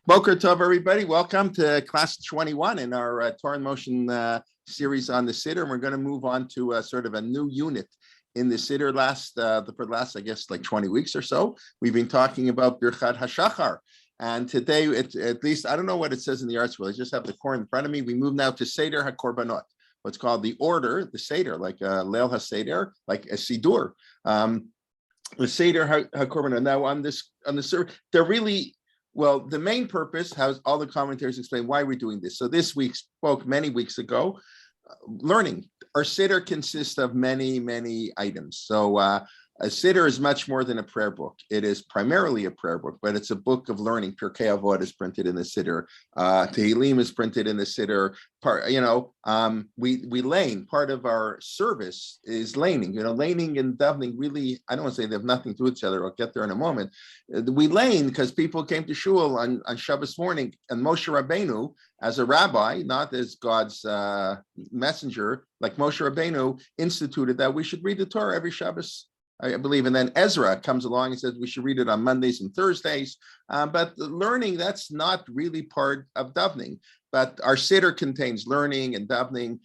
Boker Tov, everybody. Welcome to class 21 in our Torah in Motion series on the Siddur. And we're going to move on to sort of a new unit in the Siddur for the last, I guess, like 20 weeks or so. We've been talking about Birchat HaShachar. And today, at least, I don't know what it says in the arts. I just have the Torah in front of me. We move now to Seder HaKorbanot, what's called the order, the Seder, like Leil HaSeder, like a Siddur. The Seder HaKorbanot. Now, on this, they're really... Well, the main purpose, how all the commentaries explain why we're doing this. So this week spoke many weeks ago, learning. Our Siddur consists of many, many items. So a Siddur is much more than a prayer book. It is primarily a prayer book, but it's a book of learning. Pirkei Avot is printed in the Siddur. Tehillim is printed in the Siddur. We lane. Part of our service is laning. Laning and davening really, I don't want to say they have nothing to do with each other. I'll get there in a moment. We lane because people came to shul on Shabbos morning, and Moshe Rabbeinu, as a rabbi, not as God's messenger, like Moshe Rabbeinu, instituted that we should read the Torah every Shabbos, I believe. And then Ezra comes along and says we should read it on Mondays and Thursdays. But the learning, that's not really part of davening. But our Siddur contains learning and davening.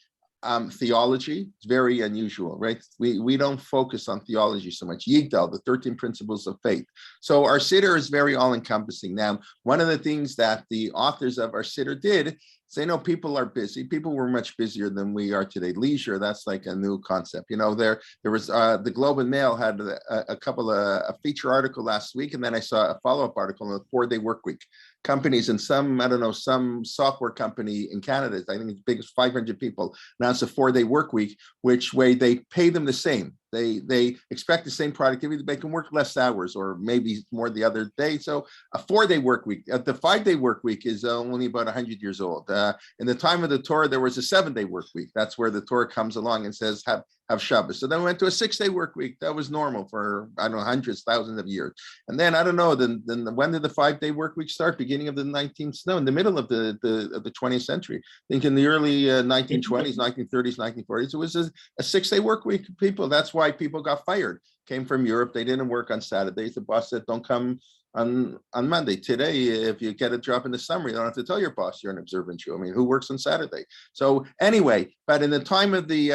Theology. It's very unusual, right? We don't focus on theology so much. Yigdal, the 13 principles of faith. So our Siddur is very all-encompassing. Now, one of the things that the authors of our Siddur did, say, no, people are busy. People were much busier than we are today. Leisure, that's like a new concept. There was the Globe and Mail had a feature article last week, and then I saw a follow-up article on the 4-day work week. Companies and some software company in Canada, I think it's big as 500 people, announced a 4-day work week, which way they pay them the same. They expect the same productivity. They can work less hours or maybe more the other day. So a 4-day work week. The 5-day work week is only about 100 years old. In the time of the Torah, there was a 7-day work week. That's where the Torah comes along and says have Shabbos. So then we went to a 6-day work week. That was normal for, I don't know, hundreds, thousands of years. And then, I don't know, then when did the 5-day work week start? Beginning of the 19th, no, in the middle of the 20th century. I think in the early 1920s, 1930s, 1940s, it was a 6-day work week. People, that's why people got fired. Came from Europe. They didn't work on Saturdays. The boss said, don't come on Monday. Today, if you get a job in the summer, you don't have to tell your boss you're an observant Jew. I mean, who works on Saturday? So anyway, but in the time of the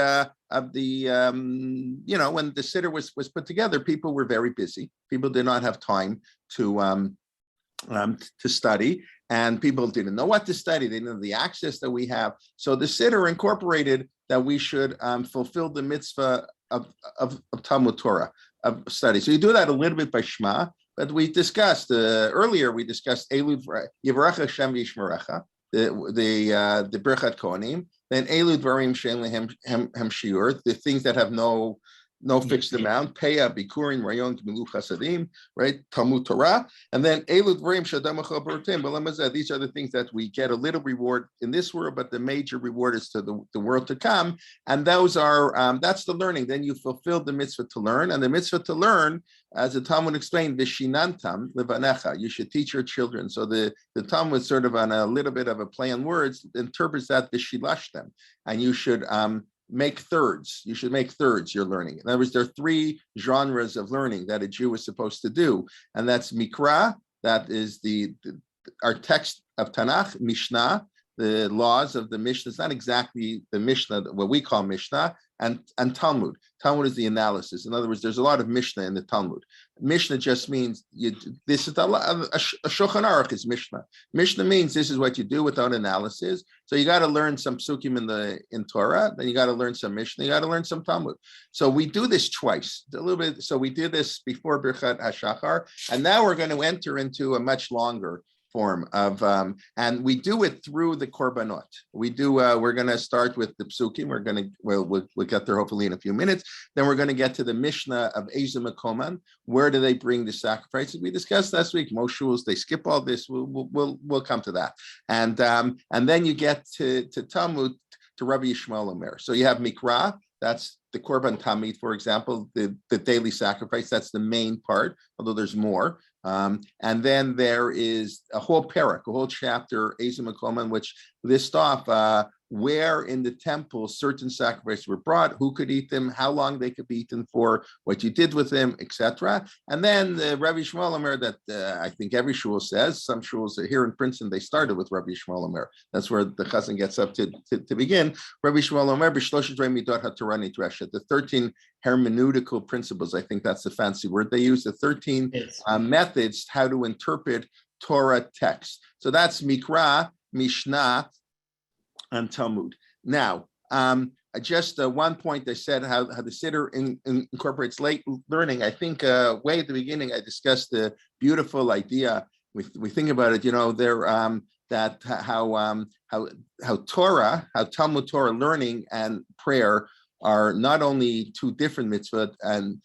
when the Siddur was put together, people were very busy. People did not have time to study, and people didn't know what to study. They didn't have the access that we have. So the Siddur incorporated that we should fulfill the mitzvah of Talmud Torah, of study. So you do that a little bit by Shema, but we discussed earlier. We discussed Elud Yivarach Hashem Yishmerecha, the Birchat Kohanim. Then Elud Varim Shein Lehem Shiur, the things that have no fixed amount, Peya, Bikurin, Rayon, Gemilu Chasadim, right? Talmud Torah. And then Elud Varim Shadam Achal Barutim, Balamazah. These are the things that we get a little reward in this world, but the major reward is to the world to come. And those are, that's the learning. Then you fulfill the mitzvah to learn. And the mitzvah to learn, as the Talmud explained, Vishinantam Levanecha, you should teach your children. So the Talmud, sort of on a little bit of a play on words, interprets that Vishilashtem. And you should make thirds. You should make thirds your learning. In other words, there are 3 genres of learning that a Jew is supposed to do. And that's Mikra, that is our text of Tanakh, Mishnah, the laws of the Mishnah. It's not exactly the Mishnah, what we call Mishnah, and Talmud. Talmud is the analysis. In other words, there's a lot of Mishnah in the Talmud. Mishnah just means this is a Shulchan Aruch is Mishnah. Mishnah means this is what you do without analysis. So you got to learn some psukim in Torah, then you got to learn some Mishnah, you got to learn some Talmud. So we do this twice, a little bit. So we did this before Birchat HaShachar, and now we're going to enter into a much longer form of, and we do it through the korbanot. We do. We're going to start with the psukim. We'll get there hopefully in a few minutes. Then we're going to get to the Mishnah of Ezra Kelman. Where do they bring the sacrifices? We discussed last week. Most shuls, they skip all this. We'll come to that. And then you get to Talmud, to Rabbi Yishmael Omer. So you have Mikra. That's the Korban Tamid, for example, the daily sacrifice. That's the main part, although there's more. And then there is a whole parak, a whole chapter, Ezra Kelman, which list off where in the temple certain sacrifices were brought, who could eat them, how long they could be eaten for, what you did with them, etc. And then the Rabbi Shmuel Omer that I think every shul says, some shuls here in Princeton, they started with Rabbi Shmuel Omer. That's where the chazan gets up to begin. Rabbi Shmuel Omer, the 13 hermeneutical principles, I think that's the fancy word they use, the 13 methods how to interpret Torah text. So that's Mikra, Mishnah, and Talmud. Now, just one point I said how the Siddur incorporates late learning. I think way at the beginning I discussed the beautiful idea. We think about it, there that how Torah, how Talmud Torah learning and prayer are not only two different mitzvot and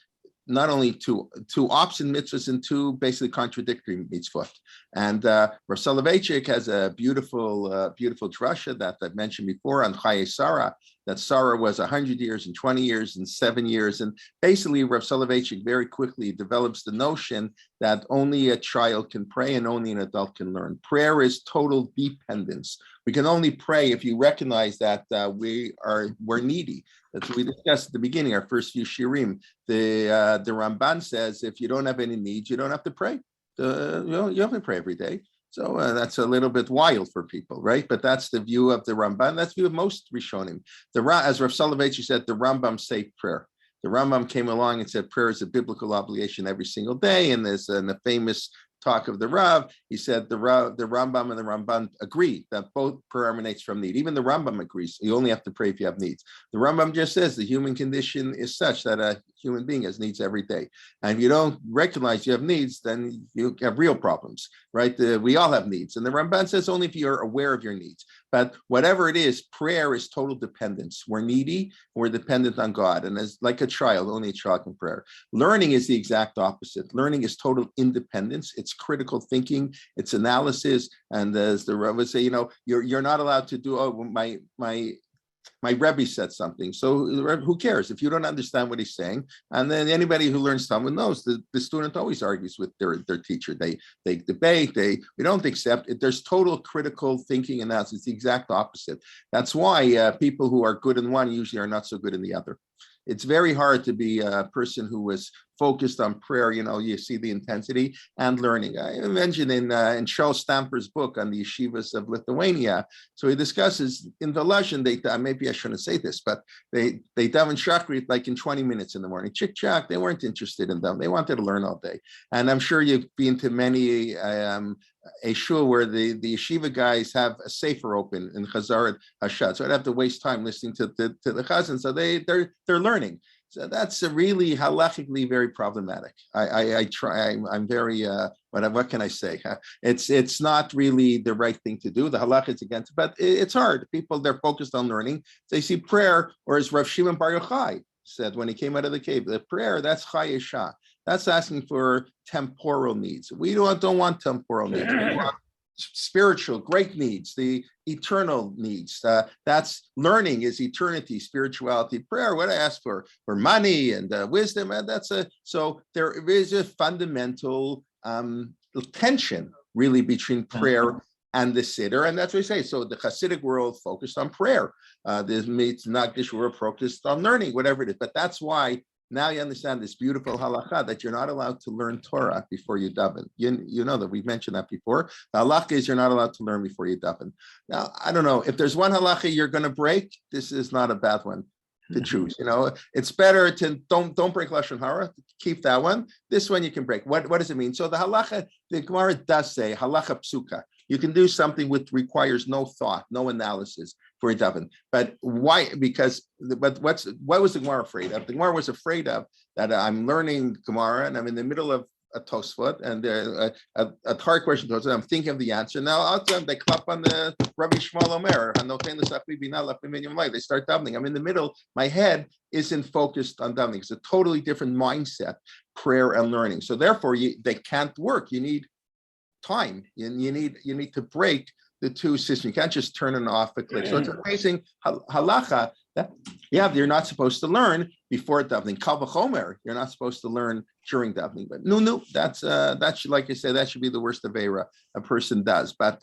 not only two opposite mitzvahs and two basically contradictory mitzvot. And Rav Soloveitchik has a beautiful drasha that I've mentioned before on Chaye Sarah, that Sarah was 100 years and 20 years and 7 years. And basically Rav Soloveitchik very quickly develops the notion that only a child can pray and only an adult can learn. Prayer is total dependence. We can only pray if you recognize that we're needy. That's what we discussed at the beginning, our first few shirim. The Ramban says if you don't have any needs, you don't have to pray. You don't have to pray every day. So that's a little bit wild for people, right? But that's the view of the Ramban. That's the view of most Rishonim. As Rav Soloveitchik said, the Rambam saved prayer. The Rambam came along and said prayer is a biblical obligation every single day. And there's the famous talk of the Rav, he said the Rambam and the Ramban agree that both prayer emanates from need. Even the Rambam agrees. You only have to pray if you have needs. The Rambam just says the human condition is such that a human being has needs every day. And if you don't recognize you have needs, then you have real problems, right? We all have needs. And the Ramban says only if you're aware of your needs. But whatever it is, prayer is total dependence. We're needy, we're dependent on God. And as like a child, only a child can pray. Learning is the exact opposite. Learning is total independence. It's critical thinking, it's analysis. And as the Rabbi would say, you're not allowed to do, my Rabbi said something. So who cares if you don't understand what he's saying? And then anybody who learns Talmud knows the student always argues with their teacher. They debate, we don't accept it. There's total critical thinking and analysis. It's the exact opposite. That's why people who are good in one usually are not so good in the other. It's very hard to be a person who was focused on prayer. You see the intensity and learning. I mentioned in Charles Stamper's book on the yeshivas of Lithuania. So he discusses in Velashin, maybe I shouldn't say this, but they daven shachrit like in 20 minutes in the morning. Chick chack, they weren't interested in them. They wanted to learn all day. And I'm sure you've been to many a shul where the yeshiva guys have a sefer open in Chazaret Hashad. So I'd have to waste time listening to the chazan. So they're learning. So that's really halachically very problematic. I'm very, what can I say? It's not really the right thing to do. The halach is against it, but it's hard. People, they're focused on learning. They see prayer, or as Rav Shimon Bar Yochai said when he came out of the cave, the prayer, that's Chai Yesha. That's asking for temporal needs. We don't want temporal needs. We want spiritual, great needs, the eternal needs. That's learning is eternity, spirituality, prayer. What I ask for money and wisdom, and so there is a fundamental tension really between prayer and the Siddur, and that's what we say. So the Hasidic world focused on prayer. The Nagdish world focused on learning, whatever it is. But that's why now you understand this beautiful halacha that you're not allowed to learn Torah before you daven. You know that we've mentioned that before. The halacha is you're not allowed to learn before you daven. Now, I don't know, if there's one halacha you're going to break, this is not a bad one to choose. It's better to don't break Lashon Hara, keep that one. This one you can break. What does it mean? So the halacha, the Gemara does say, halacha psuka. You can do something which requires no thought, no analysis for a daven. But why? But what was the Gemara afraid of? The Gemara was afraid of that I'm learning Gemara and I'm in the middle of a Tosfot and a hard question goes, I'm thinking of the answer. Now all of a sudden they clap on the Rabbi Shmuel Omer, they start davening. I'm in the middle, my head isn't focused on davening. It's a totally different mindset, prayer and learning. So therefore they can't work. You need time. You need to break the two systems. You can't just turn it off a click. So it's amazing halacha Yeah, you're not supposed to learn before davening. Kal v'chomer, you're not supposed to learn during davening. But no, that should, like I said, that should be the worst avera a person does. But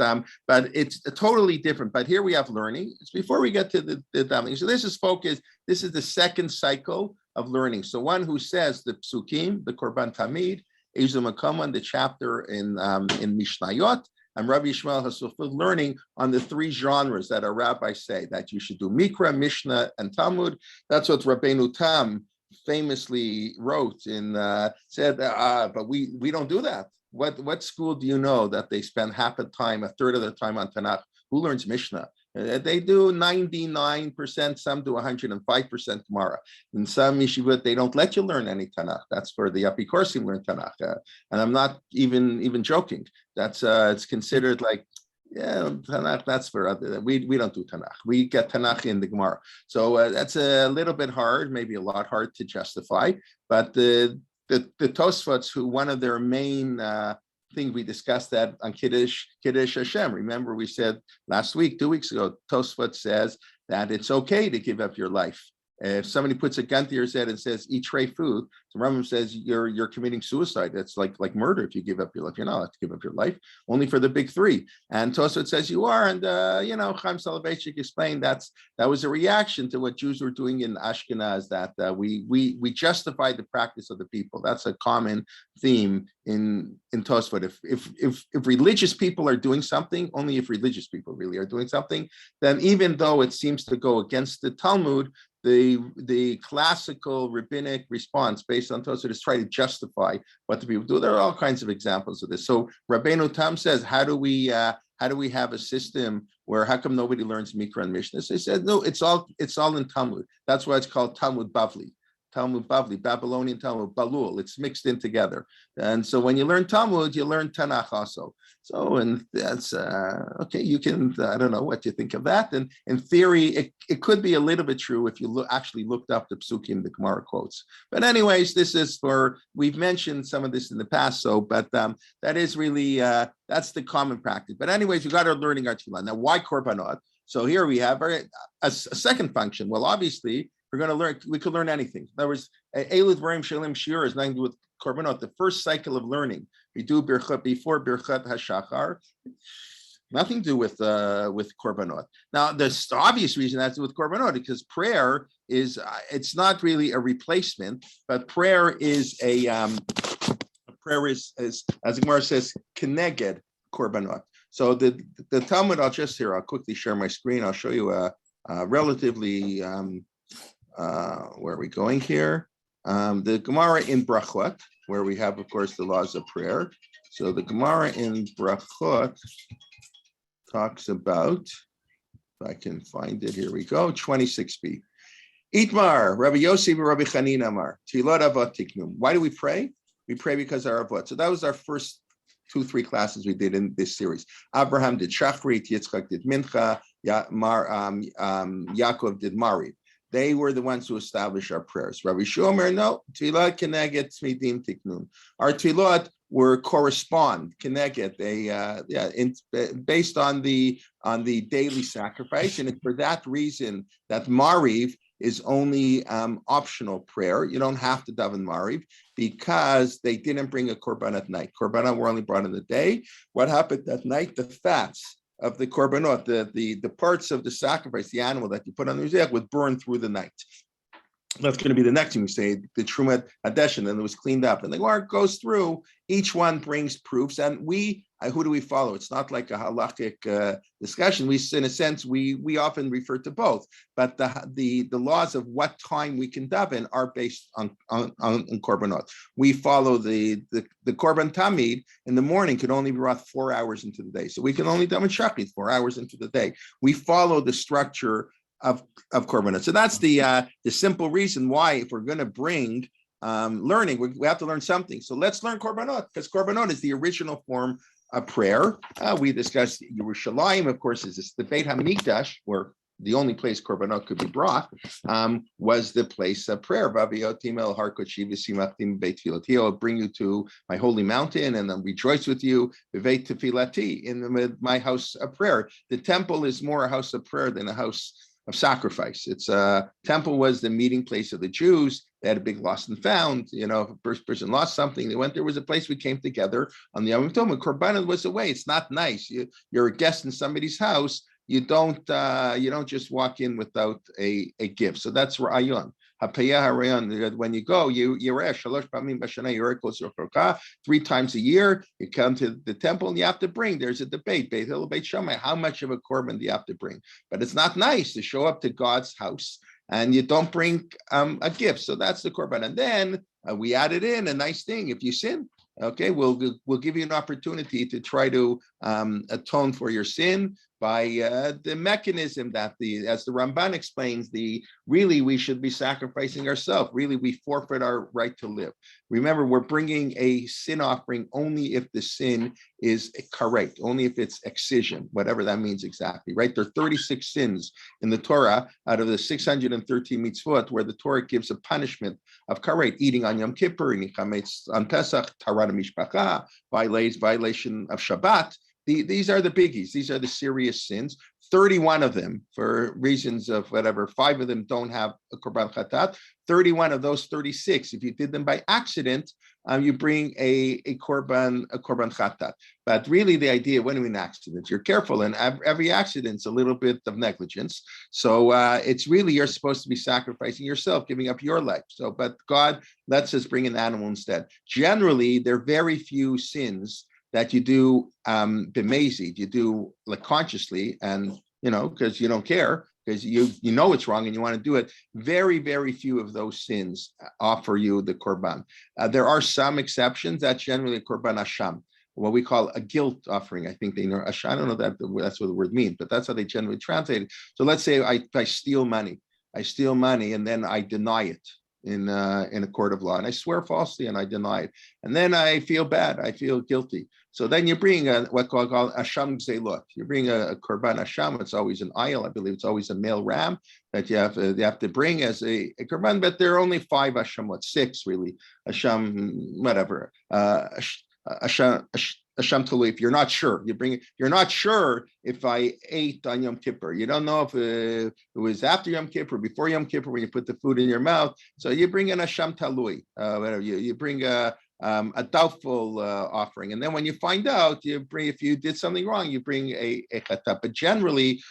it's totally different. But here we have learning. It's before we get to the davening. So this is focused. This is the second cycle of learning. So one who says the psukim, the korban tamid, Ezu Makoman, the chapter in Mishnayot. And Rabbi Yishmael has fulfilled learning on the three genres that our rabbis say that you should do: Mikra, Mishnah, and Talmud. That's what Rabbeinu Tam famously wrote said. But we don't do that. What school do you know that they spend half the time, a third of their time on Tanakh? Who learns Mishnah? They do 99%, some do 105% Gemara. In some yeshivot, they don't let you learn any Tanakh. That's for the Apikorsim learn Tanakh. And I'm not even joking. That's it's considered like, yeah, Tanakh, that's for other. We don't do Tanakh. We get Tanakh in the Gemara. So that's a little bit hard, maybe a lot hard to justify. But the Tosfots, who one of their main thing we discussed that on Kiddush Hashem. Remember, we said last week, 2 weeks ago, Tosfot says that it's okay to give up your life. If somebody puts a gun to your head and says, eat tray food, the Rambam says you're committing suicide. That's like murder if you give up your life. You're not allowed to give up your life, only for the big three. And Tosfot says you are. And, Chaim Soloveitchik explained that was a reaction to what Jews were doing in Ashkenaz, that we justify the practice of the people. That's a common theme in Tosfot. If religious people are doing something, only if religious people really are doing something, then even though it seems to go against the Talmud, the classical rabbinic response based on Tosfot is try to justify what the people do. There are all kinds of examples of this. So Rabbeinu Tam says, how do we have a system where how come nobody learns Mikra and Mishnah? So he said, no, it's all in Talmud. That's why it's called Talmud Bavli. Talmud Bavli, Babylonian Talmud, Balul, it's mixed in together. And so when you learn Talmud, you learn Tanakh also. So, and that's, okay, you can, I don't know what you think of that. And in theory, it could be a little bit true if you actually looked up the Psukim, the Gemara quotes. But anyways, this is we've mentioned some of this in the past, but that is really, that's the common practice. But anyways, we got our learning our Tefillah. Now, why Korbanot? So here we have a second function. Well, obviously, we're going to learn, we could learn anything. In other words, Eilu Dvarim Shalim Shiur is nothing to do with Korbanot. The first cycle of learning, we do before Birchat HaShachar, nothing to do with Korbanot. Now, the obvious reason that's to do with Korbanot, because prayer is, it's not really a replacement, but prayer is as the Gemara says, Keneged Korbanot. So the Talmud, I'll quickly share my screen. I'll show you a relatively, where are we going here? The Gemara in Brachot, where we have, of course, the laws of prayer. So the Gemara in Brachot talks about, if I can find it, here we go, 26b. Itmar, Rabbi Yossi, Rabbi Chanina Amar, Tefillat Avot Tiknum. Why do we pray? We pray because our Avot. So that was our first 2-3 classes we did in this series. Abraham did Shachrit, Yitzchak did Mincha, Yaakov did Mariv. They were the ones who established our prayers. Rabbi Shomer, no, Tefillat Keneged Tzmidim Tiknun. Our Tefillot were correspond, Keneged, based on the daily sacrifice. And it's for that reason that Mariv is only optional prayer. You don't have to daven Mariv because they didn't bring a korban at night. Korban were only brought in the day. What happened that night? The fats of the korbanot, the parts of the sacrifice, the animal that you put on the mizbeach would burn through the night. That's going to be the next thing we say, the Trumat Hadeshin, and it was cleaned up. And the Gemara goes through, each one brings proofs, and who do we follow? It's not like a halachic discussion. In a sense, we often refer to both, but the laws of what time we can daven are based on korbanot. We follow the korban tamid in the morning can only be brought 4 hours into the day, so we can only daven shachrit 4 hours into the day. We follow the structure of korbanot. So that's the simple reason why, if we're going to bring learning, we have to learn something. So let's learn korbanot, because korbanot is the original form of prayer. We discussed Yerushalayim, of course, is the Beit HaMikdash, where the only place korbanot could be brought, was the place of prayer. I'll bring you to my holy mountain and then rejoice with you in my house of prayer. The temple is more a house of prayer than a house sacrifice. It's temple was the meeting place of the Jews. They had a big lost and found. If a first person lost something, they went there was a place we came together on the Yom Kippur. Korban was away. It's not nice. You're a guest in somebody's house. You don't just walk in without a gift. So that's Ra'ayon. When you go, you 3 times a year. You come to the temple and you have to bring. There's a debate, Beit Hillel, Beit Shammai, how much of a korban do you have to bring? But it's not nice to show up to God's house and you don't bring a gift. So that's the korban. And then we added in a nice thing. If you sin, okay, we'll give you an opportunity to try to atone for your sin by the mechanism that as the Ramban explains, really we should be sacrificing ourselves. Really, we forfeit our right to live. Remember, we're bringing a sin offering only if the sin is correct, only if it's excision, whatever that means exactly, right? There are 36 sins in the Torah out of the 613 mitzvot where the Torah gives a punishment of karet, eating on Yom Kippur, eating chametz on Pesach, tarat mishpacha, violation of Shabbat. These are the biggies. These are the serious sins. 31 of them, for reasons of whatever, 5 of them don't have a korban chatat. 31 of those 36, if you did them by accident, you bring a korban chatat. But really, the idea, when we an accident, you're careful, and every accident's a little bit of negligence. So it's really you're supposed to be sacrificing yourself, giving up your life. So, but God lets us bring an animal instead. Generally, there are very few sins that you do b'mezid, you do like consciously, and because you don't care, because you know it's wrong and you want to do it. Very, very few of those sins offer you the korban. There are some exceptions. That's generally a korban asham, what we call a guilt offering. I think they know. I don't know that that's what the word means, but that's how they generally translate it. So let's say I steal money. And then I deny it in a court of law, and I swear falsely and I deny it, and then I feel bad. I feel guilty. So then you bring what called asham gzelot. You bring a korban asham. It's always an ayil. I believe it's always a male ram that you have to bring as a korban. But there are only 5 ashamot, 6 really. Asham, whatever. Asham talui. If you're not sure, you bring it. You're not sure if I ate on Yom Kippur. You don't know if it was after Yom Kippur, before Yom Kippur, when you put the food in your mouth. So you bring an asham talui. Whatever. You bring a doubtful offering, and then when you find out, you bring, if you did something wrong, you bring a chatat. But generally,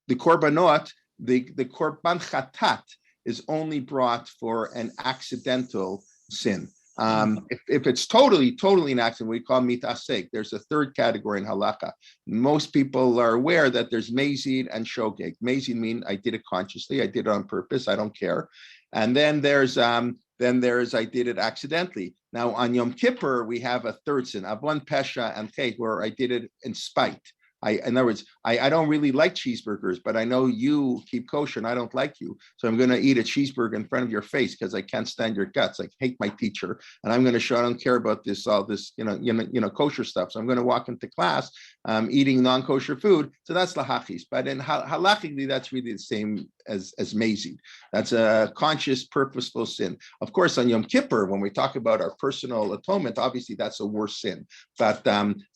the korbanot, the korban chatat, is only brought for an accidental sin. If it's totally an accident, we call mitasek. There's a third category in halakha. Most people are aware that there's mezid and shogeg. Mezid means I did it consciously, I did it on purpose, I don't care. And then there's I did it accidentally. Now on Yom Kippur, we have a third sin, avon pesha and chet, where I did it in spite. In other words, I don't really like cheeseburgers, but I know you keep kosher and I don't like you. So I'm going to eat a cheeseburger in front of your face because I can't stand your guts. I hate my teacher, and I'm going to show I don't care about all this, kosher stuff. So I'm going to walk into class eating non-kosher food. So that's lahachis. But in halachically, that's really the same as mezid. That's a conscious, purposeful sin. Of course, on Yom Kippur, when we talk about our personal atonement, obviously that's a worse sin. But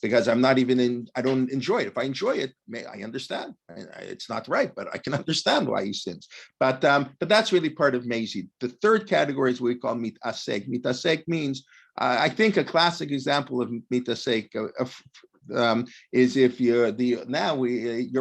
because I don't enjoy it. If I enjoy it, I understand. It's not right, but I can understand why he sins. But that's really part of mezid. The third category is what we call mitasek. Mitasek means, I think a classic example of mitasek is if you're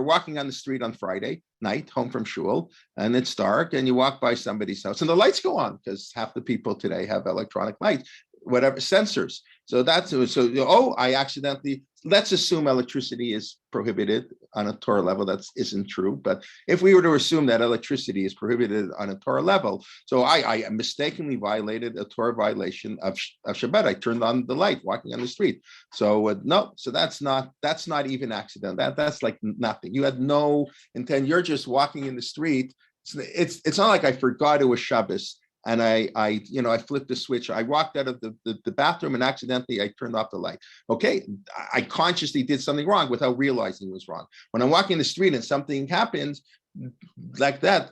walking on the street on Friday night, home from shul, and it's dark, and you walk by somebody's house, and the lights go on because half the people today have electronic lights, whatever, sensors. I accidentally, let's assume electricity is prohibited on a Torah level. That isn't true. But if we were to assume that electricity is prohibited on a Torah level, so I mistakenly violated a Torah violation of Shabbat. I turned on the light walking on the street. So no, so that's not even accident. That's like nothing. You had no intent. You're just walking in the street. It's not like I forgot it was Shabbos and I flipped the switch. I walked out of the bathroom and accidentally I turned off the light. Okay, I consciously did something wrong without realizing it was wrong. When I'm walking the street and something happens, like that,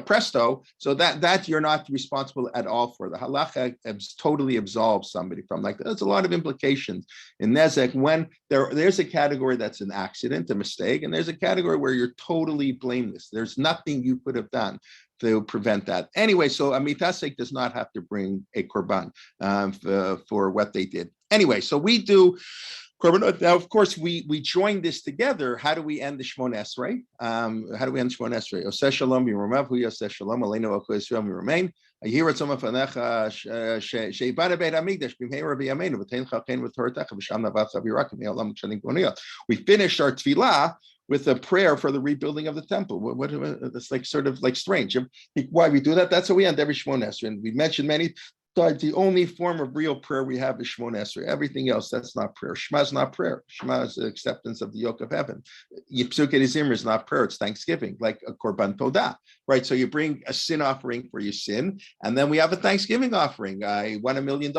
presto. So that you're not responsible at all for. The halacha totally absolves somebody from, like, there's a lot of implications in nezek when there's a category that's an accident, a mistake, and there's a category where you're totally blameless. There's nothing you could have done to prevent that. Anyway, so a mitasek does not have to bring a korban for what they did. Anyway, so we do korbanot. Now, of course, we join this together. How do we end the Shmon Esrei? How do we end Shmon Esrei? Oseh shalom yiramav hu yoseh shalom aleinu al kol Yisrael miramain. Yihir atzoma fanecha sheibad beit hamikdash b'mheira b'yameinu v'tein chalkein v'toratecha v'sham navacha v'yirakim me'olam kshanim k'moniyah. We finished our tefillah with a prayer for the rebuilding of the temple. What that's like sort of like strange. Why we do that? That's how we end every Shmon Esrei. And we mentioned many. The only form of real prayer we have is Shmon Esrei. Everything else, that's not prayer. Shema is not prayer. Shema is the acceptance of the yoke of heaven. Yipsukei Zimra is not prayer. It's thanksgiving, like a korban todah, right? So you bring a sin offering for your sin, and then we have a thanksgiving offering. I won $1 million,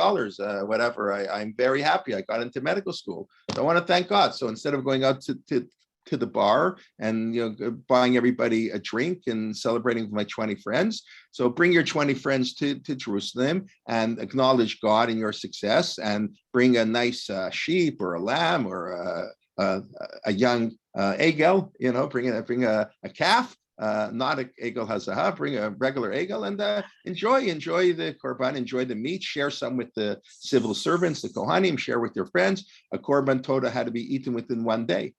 whatever. I'm very happy. I got into medical school. So I want to thank God. So instead of going out to the bar and buying everybody a drink and celebrating with my 20 friends. So bring your 20 friends to Jerusalem and acknowledge God in your success, and bring a nice sheep or a lamb or a young egel, bring a calf, not a egel hazahav, bring a regular egel, and enjoy the korban, enjoy the meat, share some with the civil servants, the kohanim, share with your friends. A korban todah had to be eaten within 1 day.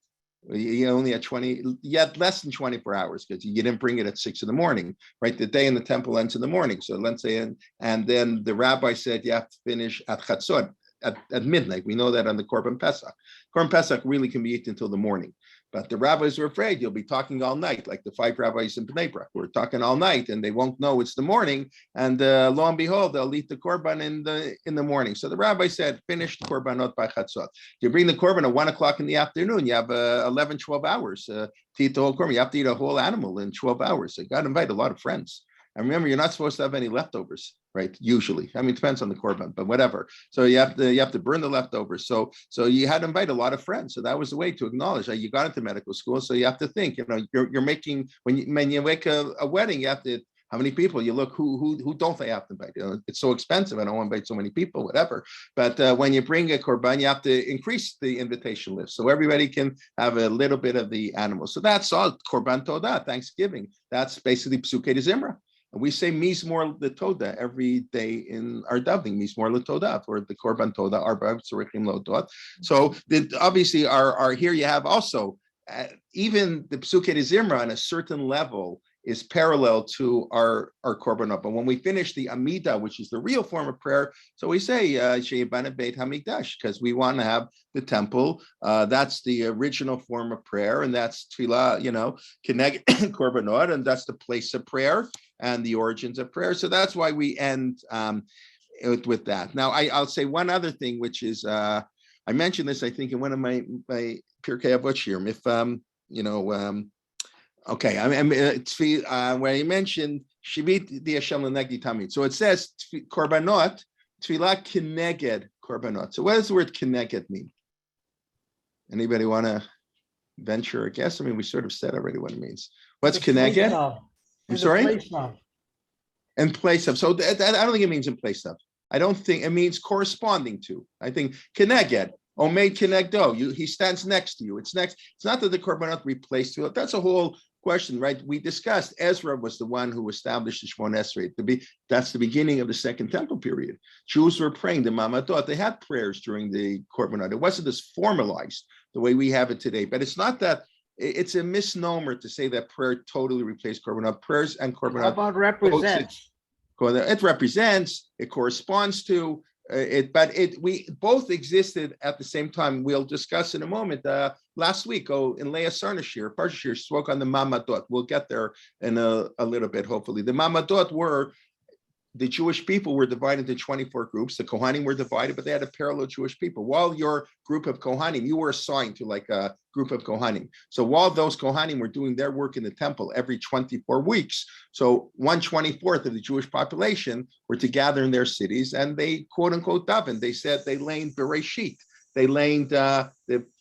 You only had less than 24 hours because you didn't bring it at 6 a.m, right? The day in the temple ends in the morning. So let's say, and then the rabbi said you have to finish at chatzot, at midnight. We know that on the Korban Pesach. Korban Pesach really can be eaten until the morning. But the rabbis were afraid you'll be talking all night, like the 5 rabbis in Bnei Brak. We're talking all night, and they won't know it's the morning. And lo and behold, they'll eat the korban in the morning. So the rabbi said, finish the korbanot by chatzot. You bring the korban at 1 o'clock in the afternoon. You have 11, 12 hours to eat the whole korban. You have to eat a whole animal in 12 hours. So you got to invite a lot of friends. And remember, you're not supposed to have any leftovers, right? Usually, I mean, it depends on the korban, but whatever. So you have to burn the leftovers. So you had to invite a lot of friends. So that was the way to acknowledge that you got into medical school. So you have to think, you're making when you make a wedding, you have to. How many people? You look who don't they have to invite? It's so expensive. I don't want to invite so many people, whatever. But when you bring a korban, you have to increase the invitation list so everybody can have a little bit of the animal. So that's all korban todah, Thanksgiving. That's basically psukei zimra. And we say Mizmor L'Todah every day in our davening, Mizmor L'Todah, for the Korban Todah, Arba Tzorichim L'Todah. So obviously, our here you have also, even the Psukei Zimra on a certain level is parallel to our korbanot. But when we finish the Amidah, which is the real form of prayer, so we say She'ibana Beit Hamikdash, because we want to have the temple. That's the original form of prayer, and that's tefillah, Keneged korbanot, and that's the place of prayer and the origins of prayer. So that's why we end with that. Now, I'll say one other thing, which is I mentioned this, I think, in one of my Pirkei Avot shirim. If okay, where you mentioned Shivit di Hashem L'negdi Tamid. So it says korbanot, tefillah keneged korbanot. So what does the word keneged mean? Anybody want to venture a guess? I mean, we sort of said already what it means. What's keneged? I'm sorry? In place of. So I don't think it means in place of. I don't think it means corresponding to. I think keneged. Omeid kenegdo. He stands next to you. It's next. It's not that the korbanot replaced you. That's a whole question, right? We discussed Ezra was the one who established the Shmon Esrei. That's the beginning of the Second Temple period. Jews were praying the Mamadot. They had prayers during the korbanot. It wasn't as formalized the way we have it today. But it's not that. It's a misnomer to say that prayer totally replaced korbanot. Prayers and korbanot. How about represents? It represents. It corresponds to. We both existed at the same time. We'll discuss in a moment. Last week, in Leah Sarnashir, Parshashir spoke on the Mamadot. We'll get there in a little bit, hopefully. The Mamadot were the Jewish people were divided into 24 groups. The Kohanim were divided, but they had a parallel Jewish people. While your group of Kohanim, you were assigned to like a group of Kohanim. So while those Kohanim were doing their work in the temple every 24 weeks, so 1/24 of the Jewish population were to gather in their cities, and they quote unquote daven. They said they learned Bereshit. they laid the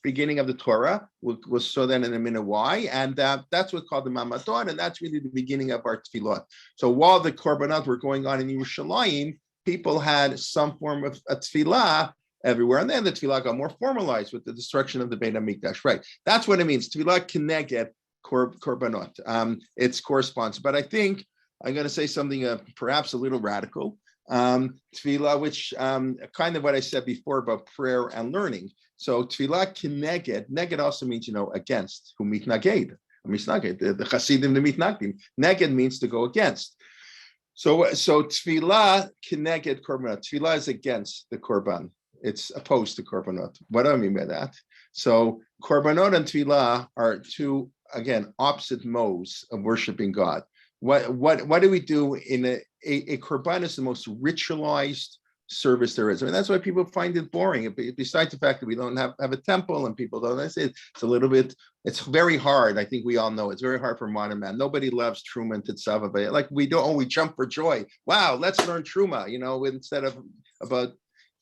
beginning of the Torah, was so then in a minute why, and that's what's called the Mamadon, and that's really the beginning of our tefillot. So while the korbanot were going on in Yerushalayim, people had some form of a tefillah everywhere, and then the tefillah got more formalized with the destruction of the Beit HaMikdash. Right, that's what it means. Tefillah keneged korbanot. It corresponds, but I think I'm going to say something perhaps a little radical. Tefillah, which kind of what I said before about prayer and learning. So tefillah keneged, neged also means, against, who mitnaged, the Hasidim, the mitnagdim. Neged means to go against. So tefillah keneged korbanot. Tefillah is against the korban. It's opposed to korbanot. What do I mean by that? So korbanot and tefillah are two, again, opposite modes of worshiping God. What do we do in a korban is the most ritualized service there is. I mean, that's why people find it boring. Besides the fact that we don't have a temple and people don't, it's a little bit, it's very hard. I think we all know it's very hard for modern man. Nobody loves Truma and Tetzaveh, but like we jump for joy. Wow, let's learn Truma, instead of about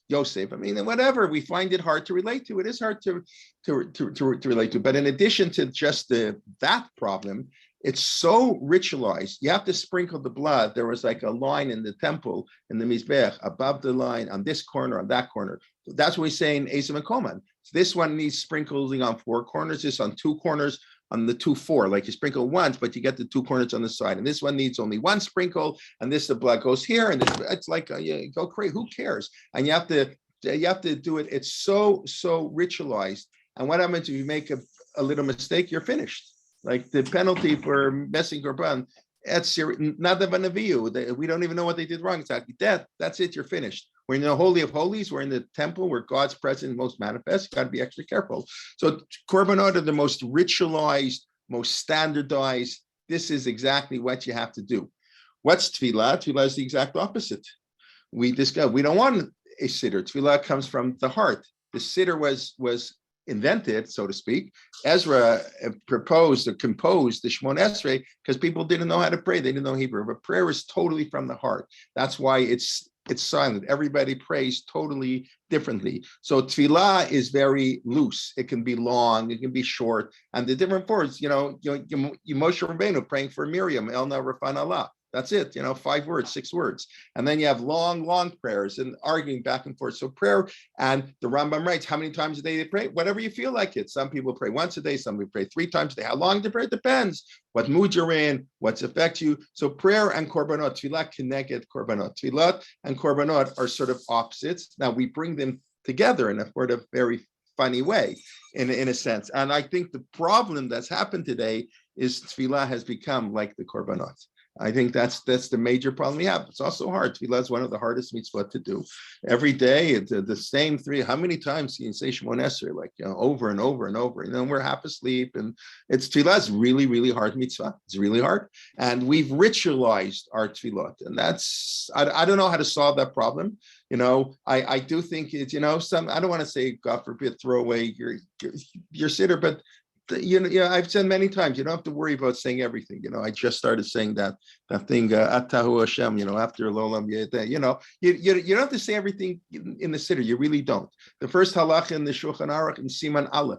Yosef. I mean, whatever, we find it hard to relate to. It is hard to relate to. But in addition to just that problem, it's so ritualized. You have to sprinkle the blood. There was like a line in the temple, in the Mizbech, above the line, on this corner, on that corner. That's what we say in Ezim and Kelman. This one needs sprinkling on 4 corners, this on 2 corners, on the 4. Like you sprinkle once, but you get the 2 corners on the side. And this one needs only 1 sprinkle, and the blood goes here, and it's like, go crazy, who cares? And you have to do it. It's so ritualized. And what happens if you make a little mistake, you're finished. Like the penalty for messing korban, that's not the Vanaviyu. We don't even know what they did wrong. It's like death. That's it. You're finished. We're in the Holy of Holies. We're in the temple where God's presence most manifests. You got to be extra careful. So korbanot are the most ritualized, most standardized. This is exactly what you have to do. What's tefillah? Tefillah is the exact opposite. We don't want a siddur. Tefillah comes from the heart. The siddur was invented, so to speak. Ezra composed the Shemon Esrei because people didn't know how to pray. They didn't know Hebrew. But prayer is totally from the heart. That's why it's silent. Everybody prays totally differently. So tefillah is very loose. It can be long. It can be short. And the different words, Moshe Rabbeinu praying for Miriam, Elna Rafan Allah. That's it, 5 words, 6 words. And then you have long prayers and arguing back and forth. So prayer, and the Rambam writes, how many times a day they pray? Whatever you feel like it. Some people pray once a day, some people pray 3 times a day. How long to pray? It depends. What mood you're in, what's affect you. So prayer and korbanot, tefillah keneged korbanot. Tefillah and korbanot are sort of opposites. Now we bring them together in a sort of very funny way, in a sense. And I think the problem that's happened today is tefillah has become like the korbanot. I think that's the major problem we have. It's also hard. Tefillah is one of the hardest mitzvot to do. Every day, it's the same 3. How many times can you say Shemon Esrei? Like, over and over and over. We're half asleep. And Tefillah is really, really hard mitzvah. It's really hard. And we've ritualized our tefillot. And that's, I don't know how to solve that problem. I do think it's, I don't want to say, God forbid, throw away your siddur, but I've said many times, you don't have to worry about saying everything. I just started saying that thing, Atahu Hashem, after Lolam, you don't have to say everything in the siddur. You really don't. The first halakha in the Shulchan Aruch in Siman Aleph,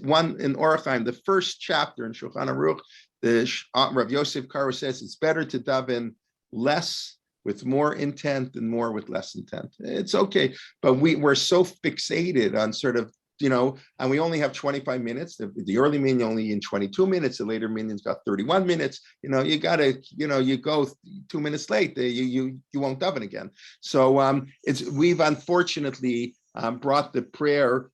one in Orachaim, the first chapter in Shulchan Aruch, the Rav Yosef Karo says it's better to daven less with more intent than more with less intent. It's okay, but we're so fixated on sort of, and we only have 25 minutes. The early minyan only in 22 minutes. The later minyan's got 31 minutes. You gotta, you go 2 minutes late, you won't daven again. So we've unfortunately brought the prayer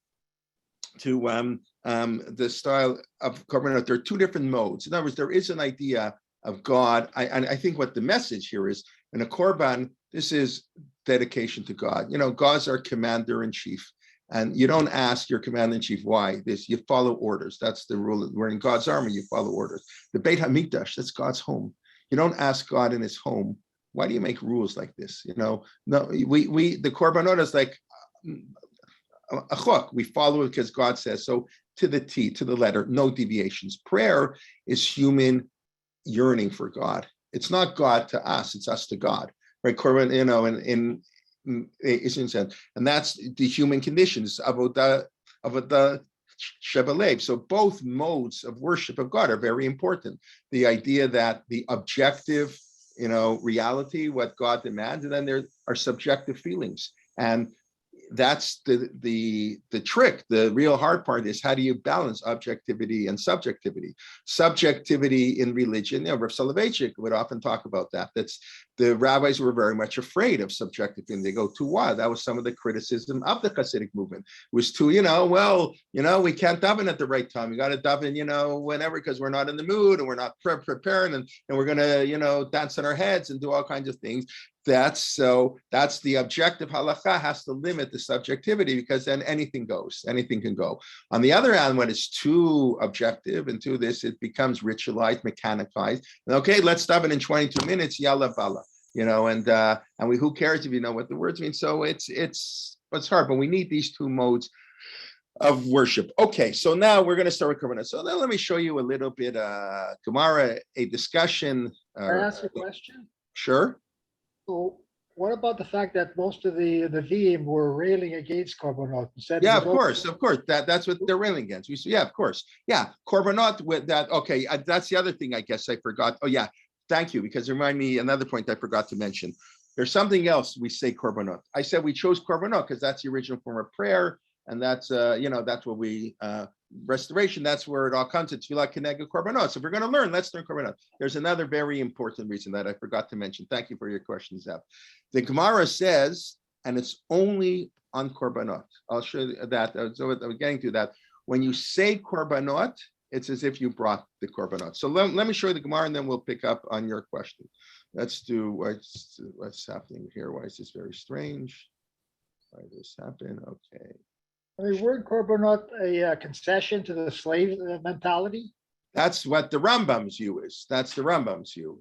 to the style of korbanot. There are 2 different modes. In other words, there is an idea of God. I think what the message here is, in a korban, this is dedication to God. God's our commander in chief. And you don't ask your commander-in-chief why this. You follow orders. That's the rule. We're in God's army. You follow orders. The Beit HaMikdash, that's God's home. You don't ask God in his home, why do you make rules like this? No, the korbanot is like a chok. We follow it because God says so, to the T, to the letter, no deviations. Prayer is human yearning for God. It's not God to us. It's us to God. Right? Korban, and that's the human conditions, avodah Shebelev. So both modes of worship of God are very important. The idea that the objective, reality, what God demands, and then there are subjective feelings. And that's the trick. The real hard part is, how do you balance objectivity and subjectivity? Subjectivity in religion, Rav Soloveitchik would often talk about that. That's the rabbis were very much afraid of subjectivity. They go too wild. That was some of the criticism of the Hasidic movement. It was too, we can't daven at the right time. We got to daven, whenever, because we're not in the mood and we're not preparing, and we're going to, dance on our heads and do all kinds of things. That's the objective halakha has to limit the subjectivity, because then anything goes, anything can go. On the other hand, when it's too objective and to this, it becomes ritualized, mechanized. And okay, let's stop it in 22 minutes, yalla bala, and who cares if you know what the words mean? So it's hard, but we need these two modes of worship. Okay, so now we're going to start with Korbanot. So now let me show you a little bit Gemara, a discussion. Can I ask a question? Sure. So what about the fact that most of the Vim were railing against Korbanot? Yeah, of course. That's what they're railing against. Yeah, of course. Yeah, Korbanot with that. Okay, that's the other thing I guess I forgot. Oh yeah, thank you, because remind me another point I forgot to mention. There's something else we say Korbanot. I said we chose Korbanot because that's the original form of prayer, and that's that's what we restoration. That's where it all comes. It's Tefillah Keneged Korbanot. So if we're going to learn, let's learn Korbanot. There's another very important reason that I forgot to mention. Thank you for your question, Zev. The Gemara says, and it's only on Korbanot. I'll show you that. So I'm getting to that. When you say Korbanot, it's as if you brought the Korbanot. So let me show you the Gemara, and then we'll pick up on your question. Let's do what's happening here. Why is this very strange? Why did this happen? Okay. Weren't Korbanot a concession to the slave mentality? That's what the Rambam's view is. That's the Rambam's view.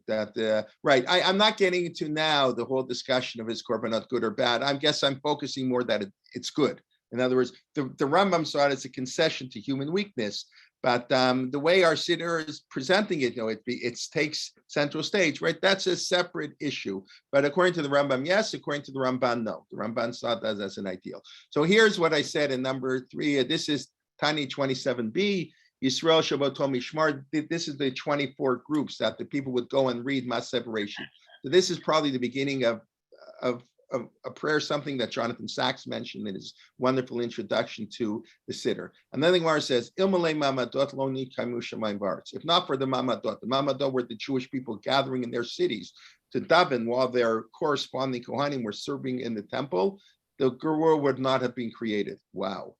Right. I'm not getting into now the whole discussion of is Korbanot good or bad. I guess I'm focusing more that it's good. In other words, the Rambam saw it as a concession to human weakness. But the way our Siddur is presenting it, it takes central stage, right? That's a separate issue. But according to the Rambam, yes. According to the Ramban, no. The Ramban saw that as an ideal. So here's what I said in number 3. This is Tani 27b. Yisrael Shabbatom Mishmar. This is the 24 groups that the people would go and read mass separation. So this is probably the beginning of a prayer, something that Jonathan Sachs mentioned in his wonderful introduction to the Siddur. And then the Gemara says, Ilmalei Mamadot lo nikaimu shamayim v'aretz. If not for the Mamadot were the Jewish people gathering in their cities to daven while their corresponding Kohanim were serving in the temple, the world would not have been created. Wow.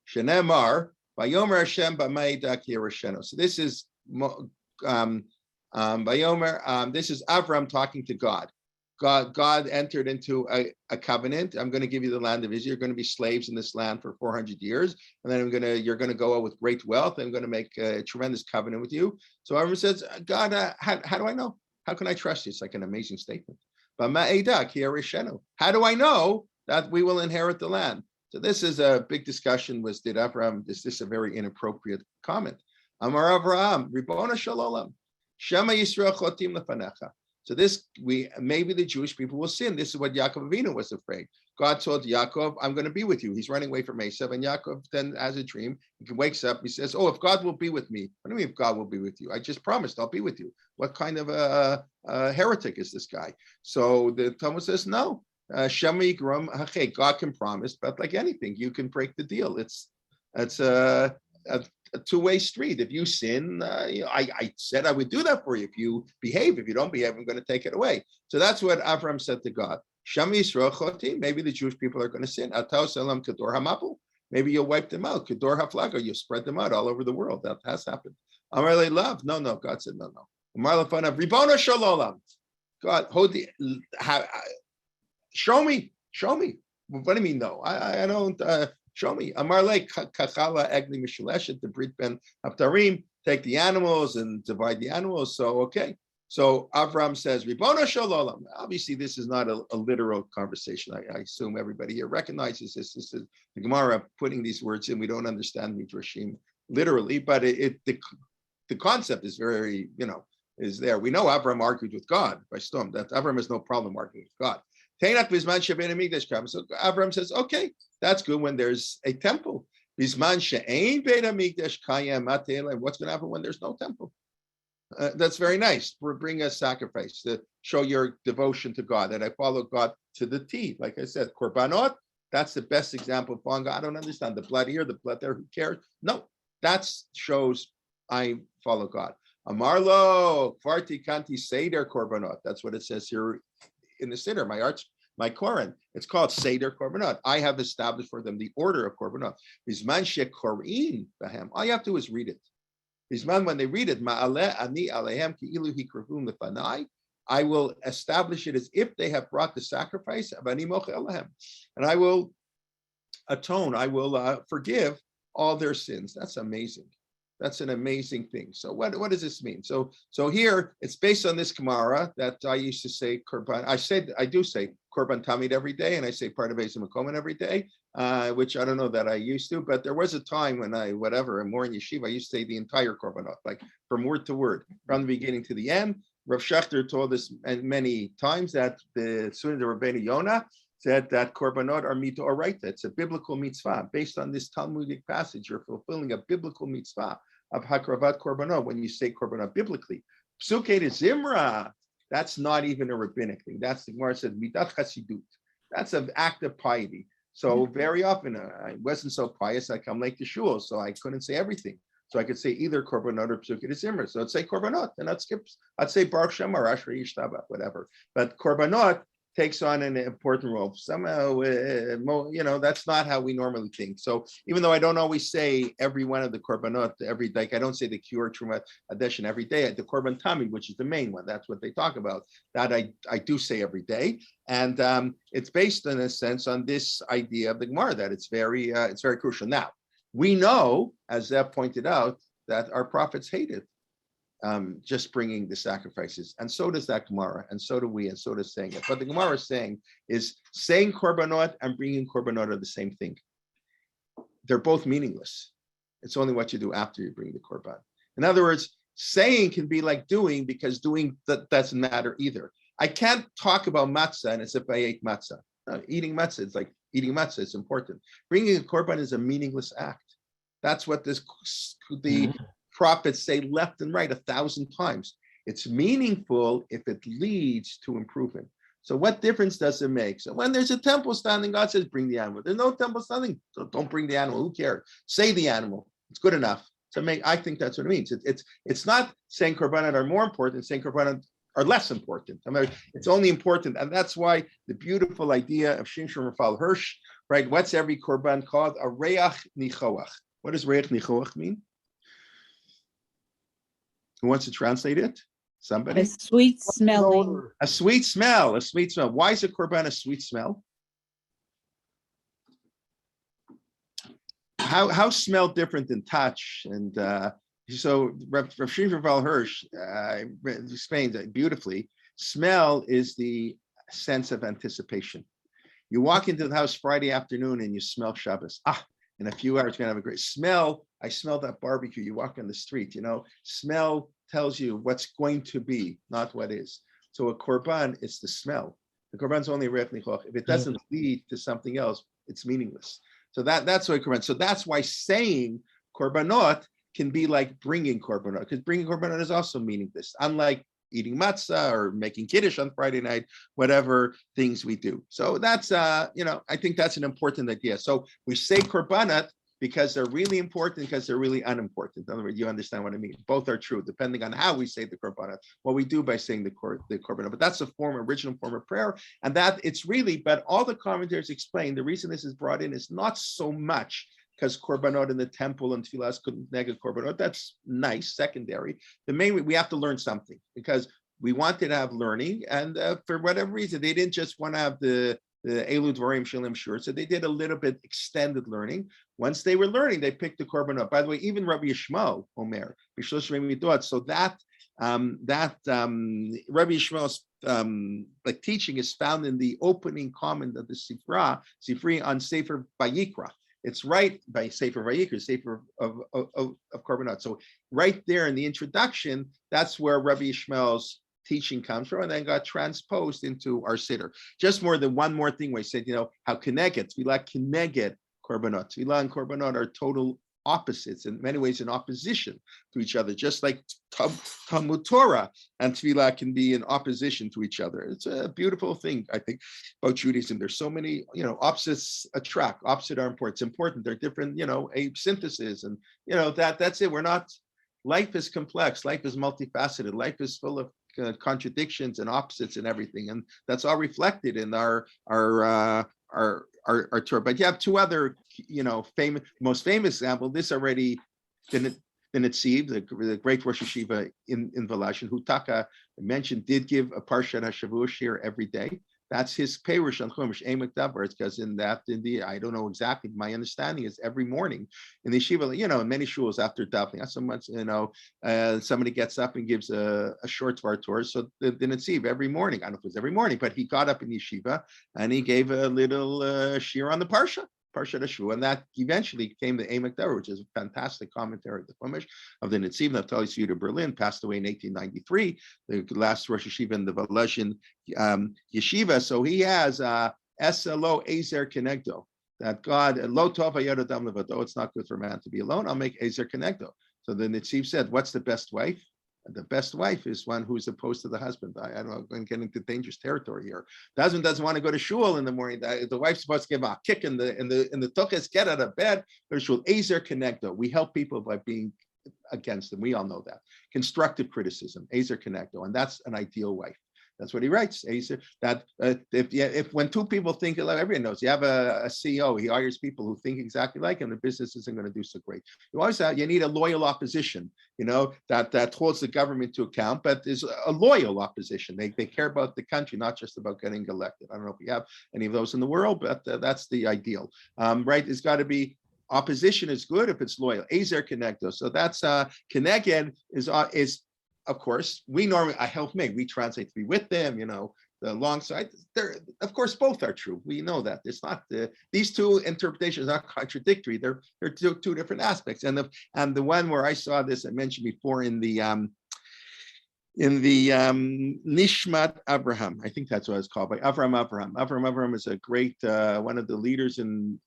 Shenemar, Vayomer Hashem b'ma'ida ki yereshenu. So this is Vayomer. This is Avram talking to God. God entered into a covenant. I'm going to give you the land of Israel. You're going to be slaves in this land for 400 years, and then you're going to go out with great wealth. I'm going to make a tremendous covenant with you. So everyone says, God, how do I know? How can I trust you? It's like an amazing statement. But how do I know that we will inherit the land? So this is a big discussion. Did Abraham? Is this a very inappropriate comment? Amar Avraham, Ribona Shalom, Shema Yisrael Chotim Lefanecha. So maybe the Jewish people will sin. This is what Yaakov Avinu was afraid. God told Yaakov, I'm going to be with you. He's running away from Esav, and Yaakov then has a dream. He wakes up, he says, if God will be with me. What do you mean if God will be with you? I just promised I'll be with you. What kind of a heretic is this guy? So the Talmud says, no. Shema Yigrom Hachei. God can promise, but like anything, you can break the deal. It's a two-way street. If you sin, I said I would do that for you. If you behave, if you don't behave, I'm going to take it away. So that's what Avram said to God. Sham Yisrael Choti. Maybe the Jewish people are going to sin. Atau Salam Kedor Hamapu. Maybe you'll wipe them out. Kedor Haflaga. You'll spread them out all over the world. That has happened. Amar Le Love. No. God said no. Amar Lefanav Ribona Shalom. God, show me. What do you mean no? I don't. Show me. Amarle kachala egli mishuleshet, the brit ben haftarim. Take the animals and divide the animals. So okay. So Avram says, Ribona Shalom. Obviously, this is not a literal conversation. I assume everybody here recognizes this. This is the Gemara putting these words in. We don't understand Midrashim literally, but the concept is very, is there. We know Avram argued with God by storm. That Avram has no problem arguing with God. Teinach Bisman Shebein Hamikdash Kam. So Abraham says, okay, that's good when there's a temple. Bisman She'ein Bein Hamikdash Kayem Matei. What's going to happen when there's no temple? That's very nice. Bring a sacrifice to show your devotion to God, that I follow God to the T. Like I said, korbanot, that's the best example of following God. I don't understand the blood here, the blood there, who cares? No, that shows I follow God. Amarlo, Kvarti Kanti Seder Korbanot. That's what it says here in the Siddur, my Koran. It's called Seder Korbanot. I have established for them the order of Korbanot. Bisman shekorin bahem. All you have to do is read it. Bisman, when they read it, Ma'aleh ani alehem ki'ilu hikruvum lefanai, I will establish it as if they have brought the sacrifice of ani moche elahem, and I will atone. I will forgive all their sins. That's amazing. That's an amazing thing. So what does this mean? So here it's based on this Gemara that I used to say korban. I do say korban tamid every day, and I say part of Ezim Makoman every day, which I don't know that I used to, but there was a time when I'm more in yeshiva, I used to say the entire korbanot, like from word to word, from the beginning to the end. Rav Shechter told us many times that the Sunnah of Rabbeinu Yonah said that korbanot are mito oraita. It's a biblical mitzvah. Based on this Talmudic passage, you're fulfilling a biblical mitzvah of hakravat korbanot when you say korbanot biblically. Psukei de Zimra, that's not even a rabbinic thing. That's the Gemara said midat chasidut. That's an act of piety. So very often I wasn't so pious. I come late to shul, so I couldn't say everything. So I could say either korbanot or psukei de Zimra. So I'd say korbanot, and I'd say Baruch Shem or Ashrei Yishtabach, whatever. But korbanot takes on an important role. Somehow, that's not how we normally think. So even though I don't always say every one of the korbanot, I don't say the cure, truma, addition every day, the korban tamid, which is the main one, that's what they talk about, that I do say every day. And it's based in a sense on this idea of the Gemara, that it's very crucial. Now, we know, as Zev pointed out, that our prophets hated just bringing the sacrifices, and so does that Gemara, and so do we, and so does saying it. But the Gemara is saying korbanot and bringing korbanot are the same thing. They're both meaningless. It's only what you do after you bring the korban. In other words, saying can be like doing, because doing that doesn't matter either. I can't talk about matzah and as if I ate matzah. Eating matzah, it's like eating matzah, it's important. Bringing a korban is a meaningless act. That's what the prophets say left and right 1,000 times. It's meaningful if it leads to improvement. So what difference does it make? So when there's a temple standing, God says, bring the animal. There's no temple standing, so don't bring the animal. Who cares? Say the animal. It's good enough. So I think that's what it means. It's not saying korbanot are more important, saying korbanot are less important. I mean, it's only important, and that's why the beautiful idea of Shimshon Raphael Hirsch, right? What's every korban called? A reach nichoach. What does reach nichoach mean? Who wants to translate it? Somebody? A sweet smelling. A sweet smell. A sweet smell. Why is a korban a sweet smell? How smell different than touch? And so Rav Shimshon Raphael Hirsch explains that beautifully. Smell is the sense of anticipation. You walk into the house Friday afternoon and you smell Shabbos. In a few hours, you're gonna have a great smell. I smell that barbecue. You walk on the street, smell tells you what's going to be, not what is. So a korban, it's the smell. The korban's only reich nichoach. If it doesn't lead to something else, it's meaningless. So that's why korban. So that's why saying korbanot can be like bringing korbanot, because bringing korbanot is also meaningless. Unlike eating matzah or making kiddush on Friday night, whatever things we do. So that's, I think that's an important idea. So we say korbanot because they're really important, because they're really unimportant. In other words, you understand what I mean. Both are true, depending on how we say the korbanot, what we do by saying the korbanot. But that's the original form of prayer. And that it's really, but all the commentators explain, the reason this is brought in is not so much because korbanot in the temple and tefillas couldn't negate korbanot. That's nice, secondary. The main, we have to learn something, because we wanted to have learning, and for whatever reason, they didn't just want to have the Elu Dvarim Shilim Shur, so they did a little bit extended learning. Once they were learning, they picked the korbanot. By the way, even Rabbi Yishmael Omer, so that Rabbi Yishmael's teaching is found in the opening comment of the Sifri on Sefer Vayikra. It's right by Sefer Vayikra, Sefer of korbanot. So right there in the introduction, that's where Rabbi Yishmael's teaching comes from, and then got transposed into our Siddur. Just more than one more thing where he said, how Keneged, Tefillah Keneged Korbanot. Tefillah and Korbanot are total opposites, in many ways in opposition to each other, just like Talmud Torah and Tefillah can be in opposition to each other. It's a beautiful thing, I think, about Judaism. There's so many, opposites attract, opposite are important. It's important. They're different, a synthesis, and that's it. Life is complex, life is multifaceted, life is full of contradictions and opposites and everything, and that's all reflected in our Torah. But you have two other, most famous example. This already didn't see the great Rosh Yeshiva in Volozhin, who Taka mentioned, did give a Parshat HaShavua shir every day. That's his Perush on Chumash Emek Davar. It's because I don't know exactly. My understanding is every morning in the yeshiva, in many shuls after davening, somebody gets up and gives a short Dvar Torah. So the Netziv every morning, I don't know if it was every morning, but he got up in yeshiva and he gave a little shir on the Parshat HaShavua, and that eventually became the Emek Davar, which is a fantastic commentary of the Chumash of the Netziv Naftali Siddur Berlin, passed away in 1893, the last Rosh Yeshiva in the Volozhin yeshiva. So he has SLO Ezer Kenegdo, that God, Lo Tov Hayadadam Levado, it's not good for man to be alone, I'll make Ezer Kenegdo. So the Netziv said, what's the best wife? The best wife is one who's opposed to the husband. I don't know, I'm getting into dangerous territory here. The husband doesn't want to go to shul in the morning. The wife's supposed to give him a kick in the tuchas, get out of bed, go to shul. Ezer Kenegdo. We help people by being against them. We all know that. Constructive criticism, Ezer Kenegdo, and that's an ideal wife. That's what he writes. That if when two people think alike, everyone knows. You have a CEO, he hires people who think exactly like him. The business isn't going to do so great. You need a loyal opposition, that holds the government to account, but is a loyal opposition. They care about the country, not just about getting elected. I don't know if we have any of those in the world, but that's the ideal, right? It's got to be. Opposition is good if it's loyal. Ezer Kenegdo. So that's Keneged is. Of course, we translate to be with them, the alongside. Of course, both are true. We know that. It's not these two interpretations are contradictory. They're two different aspects. And the one where I saw this, I mentioned before in the Nishmat Abraham, I think that's what it's called, by Avraham Abraham. Avraham is a great one of the leaders in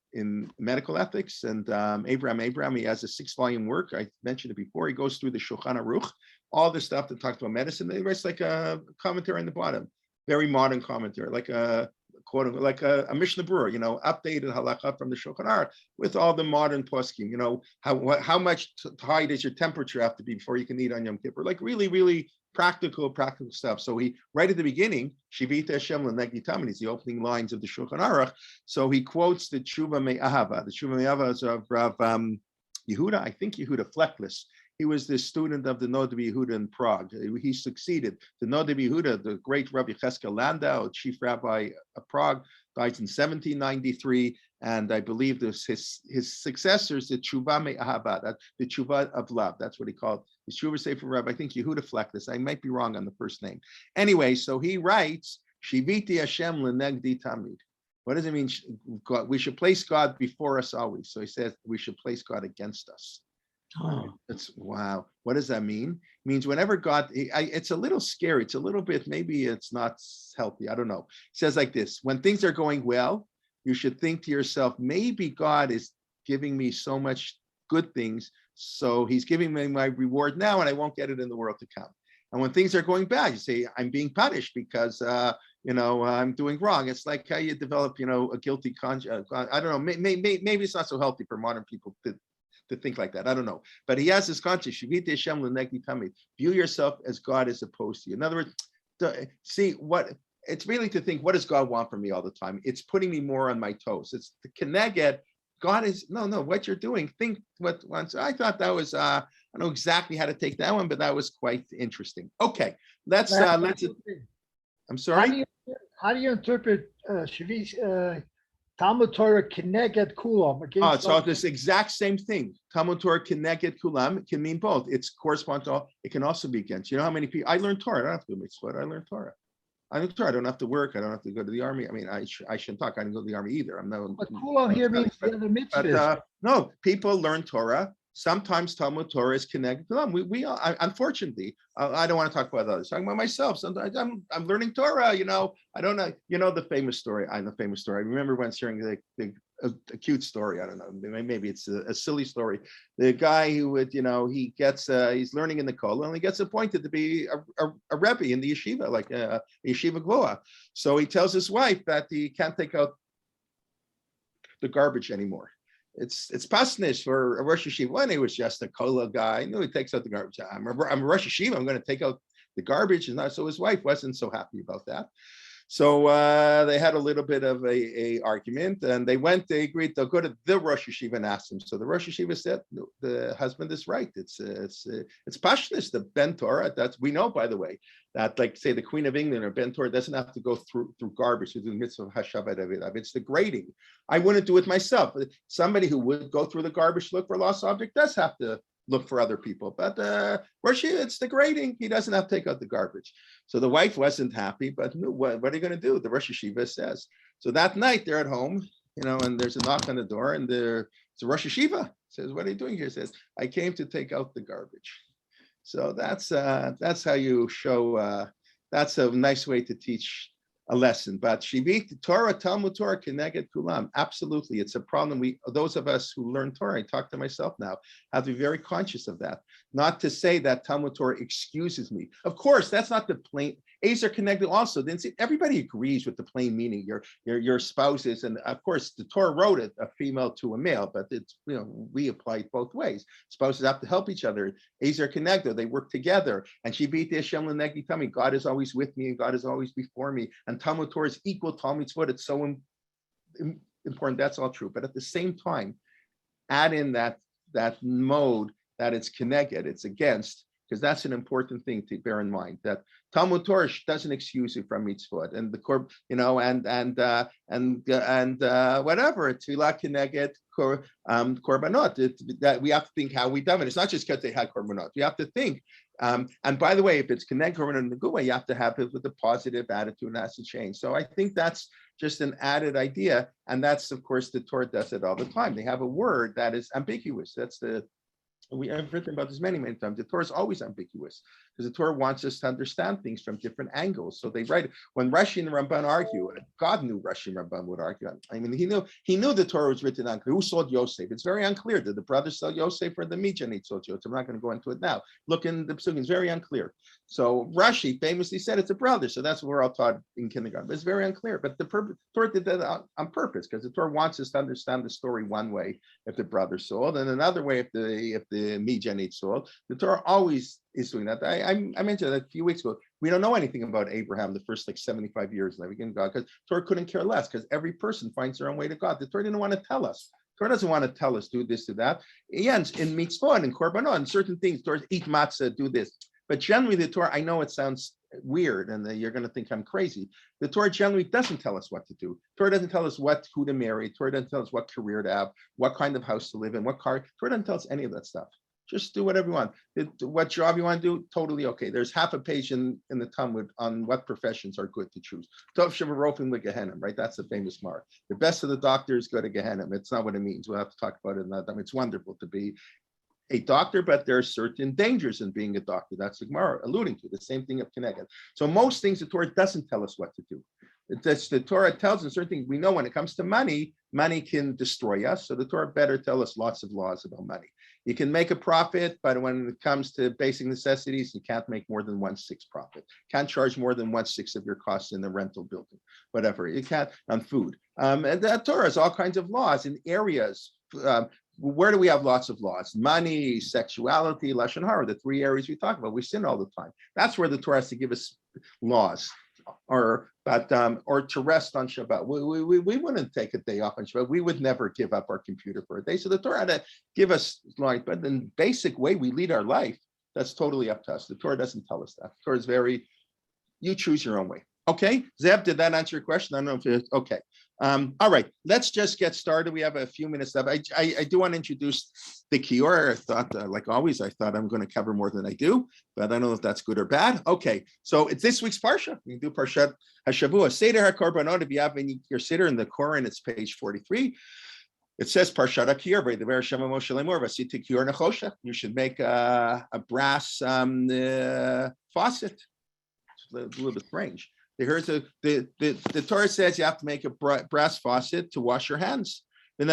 medical ethics, and Abraham, he has a 6-volume work. I mentioned it before. He goes through the Shulchan Aruch, all the stuff that talks about medicine. He writes like a commentary on the bottom, very modern commentary, like a quote, like a Mishnah Berurah, updated halakha from the Shulchan Aruch with all the modern poskim. How much high does your temperature have to be before you can eat on Yom Kippur? Like really, really practical stuff. So he, right at the beginning, Shivita Hashem L'negdi Tamid, is the opening lines of the Shulchan Aruch. So he quotes the Tshuva Me'ahava. The Tshuva Me'ahava is of Rav Yehuda, I think Yehuda Fleckless. He was the student of the Noda Yehuda in Prague. He succeeded. The Noda Yehuda, the great Rabbi Cheskel Landau, chief rabbi of Prague, died in 1793, and I believe his successors, the Tshuva Me'ahava, the Tshuva of love. That's what he called the Tshuva Sefer Rabbi. I think Yehuda Fleckless. I might be wrong on the first name. Anyway, so he writes, Shiviti Hashem L'negdi Tamid. What does it mean? God, we should place God before us always. So he says we should place God against us. That's wow. What does that mean? It means whenever God, it's a little scary. It's a little bit, maybe it's not healthy. I don't know. It says like this: when things are going well, you should think to yourself, maybe God is giving me so much good things, so he's giving me my reward now, and I won't get it in the world to come. And when things are going bad, you say, I'm being punished because I'm doing wrong. It's like how you develop, a guilty conscience. I don't know. Maybe it's not so healthy for modern people to think like that. I don't know. But he has this conscience. View yourself as God is opposed to you. In other words, see what it's really to think, what does God want from me all the time? It's putting me more on my toes. It's the Keneged. God is no, what you're doing. Think what once. I thought that was I don't know exactly how to take that one, but that was quite interesting. Okay, let's I'm sorry. How do you interpret Talmud Torah Keneged Kulam? So this exact same thing. Talmud Torah Keneged Kulam can mean both. It's correspond to. It can also be against. You know how many people I learned Torah? I don't have to do mitzvot. I learned Torah. I don't have to work. I don't have to go to the army. I mean, I shouldn't talk. I didn't go to the army either. I'm no. But Kulam here means the other mitzvahs. No, people learn Torah sometimes Talmud Torah is connected to them. Unfortunately, I don't want to talk about others. I'm talking about myself. Sometimes I'm learning Torah. I don't know. The famous story. I remember once hearing a cute story. I don't know. Maybe it's a silly story. The guy who would, he gets, he's learning in the kollel, and he gets appointed to be a Rebbe in the yeshiva, like a yeshiva gvoa. So he tells his wife that he can't take out the garbage anymore. It's pasnish for a Rosh Yeshiva. When he was just a kollel guy, he takes out the garbage. I'm a Rosh Yeshiva. I'm going to take out the garbage, and so his wife wasn't so happy about that. So they had a little bit of a argument, and they agreed they'll go to the Rosh Yeshiva and ask him. So the Rosh Yeshiva said, no, the husband is right. It's pashtus, the Ben Torah. We know, by the way, that, like, say, the Queen of England or Ben Torah doesn't have to go through garbage to do the mitzvah of hashavat avidav. It's the grading. I wouldn't do it myself. Somebody who would go through the garbage to look for a lost object does have to look for other people, but it's the grading. He doesn't have to take out the garbage. So the wife wasn't happy, but what are you going to do? The Rosh Yeshiva says. So that night they're at home, and there's a knock on the door, and it's a Rosh Yeshiva. Says, "What are you doing here?" Says, "I came to take out the garbage." So that's how you show. That's a nice way to teach a lesson. But Shivit Torah, Talmud Torah, Keneged Kulam. Absolutely. It's a problem. Those of us who learn Torah, I talk to myself now, have to be very conscious of that. Not to say that Talmud Torah excuses me. Of course, that's not the plain. A's are connected also. Then everybody agrees with the plain meaning. Your spouses, and of course the Torah wrote it a female to a male, but it's we apply it both ways. Spouses have to help each other. A's are connected. They work together. And Shivit Hashem L'negdi Tami. God is always with me, and God is always before me. And Talmud Torah is equal to Talmud Tzvot. It's so important. That's all true. But at the same time, add in that mode that it's connected, it's against, because that's an important thing to bear in mind. That Talmud Torah doesn't excuse you from mitzvot, and the whatever tefillah keneged korbanot. That we have to think how we done it. It's not just because they had korbanot. You have to think. And by the way, if it's connect korbanot in the good way, you have to have it with a positive attitude, and has to change. So I think that's just an added idea, and that's, of course, the Torah does it all the time. They have a word that is ambiguous. We have written about this many times. The Torah is always ambiguous because the Torah wants us to understand things from different angles. So they write, when Rashi and Ramban argue, God knew Rashi and Ramban would argue. I mean, he knew the Torah was written unclear. Who sold Yosef? It's very unclear. Did the brothers sell Yosef or the Midianite sold Yosef? I'm not going to go into it now. Look in the Psukim, it's very unclear. So Rashi famously said it's a brother. So that's what we're all taught in kindergarten. But it's very unclear. But the Torah did that on purpose, because the Torah wants us to understand the story one way if the brother sold, and another way if the Midianite sold. The Torah always is doing that. I mentioned that a few weeks ago. We don't know anything about Abraham the first 75 years in the beginning of God, because Torah couldn't care less, because every person finds their own way to God. The Torah didn't want to tell us. Torah doesn't want to tell us do this, do that. Yeah, in mitzvah and korbanot and certain things, Torah eat matzah, do this. But generally, the Torah, I know it sounds weird, and you're going to think I'm crazy. The Torah generally doesn't tell us what to do. Torah doesn't tell us who to marry. Torah doesn't tell us what career to have, what kind of house to live in, what car. Torah doesn't tell us any of that stuff. Just do whatever you want. What job you want to do, totally okay. There's half a page in the Talmud on what professions are good to choose. Tov Shavarofim le Gehenna, right? That's the famous mark. The best of the doctors go to Gehenna. It's not what it means. We'll have to talk about it another time. It's wonderful to be a doctor, but there are certain dangers in being a doctor. That's the Gemara alluding to. The same thing of Keneged. So most things the Torah doesn't tell us what to do. The Torah tells us certain things. We know when it comes to money can destroy us. So the Torah better tell us lots of laws about money. You can make a profit, but when it comes to basic necessities, you can't make more than 1/6 profit. Can't charge more than 1/6 of your costs in the rental building, whatever. You can't on food. And the Torah has all kinds of laws in areas. Where do we have lots of laws? Money, sexuality, lashon hara, the 3 areas we talk about. We sin all the time. That's where the Torah has to give us laws. Or to rest on Shabbat. We wouldn't take a day off on Shabbat. We would never give up our computer for a day. So the Torah had to give us light, but in basic way we lead our life, that's totally up to us. The Torah doesn't tell us that. The Torah is you choose your own way. Okay, Zeb, did that answer your question? I don't know if it's okay. All right, let's just get started. We have a few minutes left. I do want to introduce the Kior. I thought, like always, I'm going to cover more than I do, but I don't know if that's good or bad. Okay, so it's this week's Parsha. We do Parashat Hashavua. Siddur HaKorbanot, if you have your Siddur in the Koran, it's page 43. It says Parashat Akirbre, the Be'er Shema Moshe Lemor Vasiti Kior Nechosha. You should make a brass faucet. It's a little bit strange. The Torah says you have to make a brass faucet to wash your hands. Between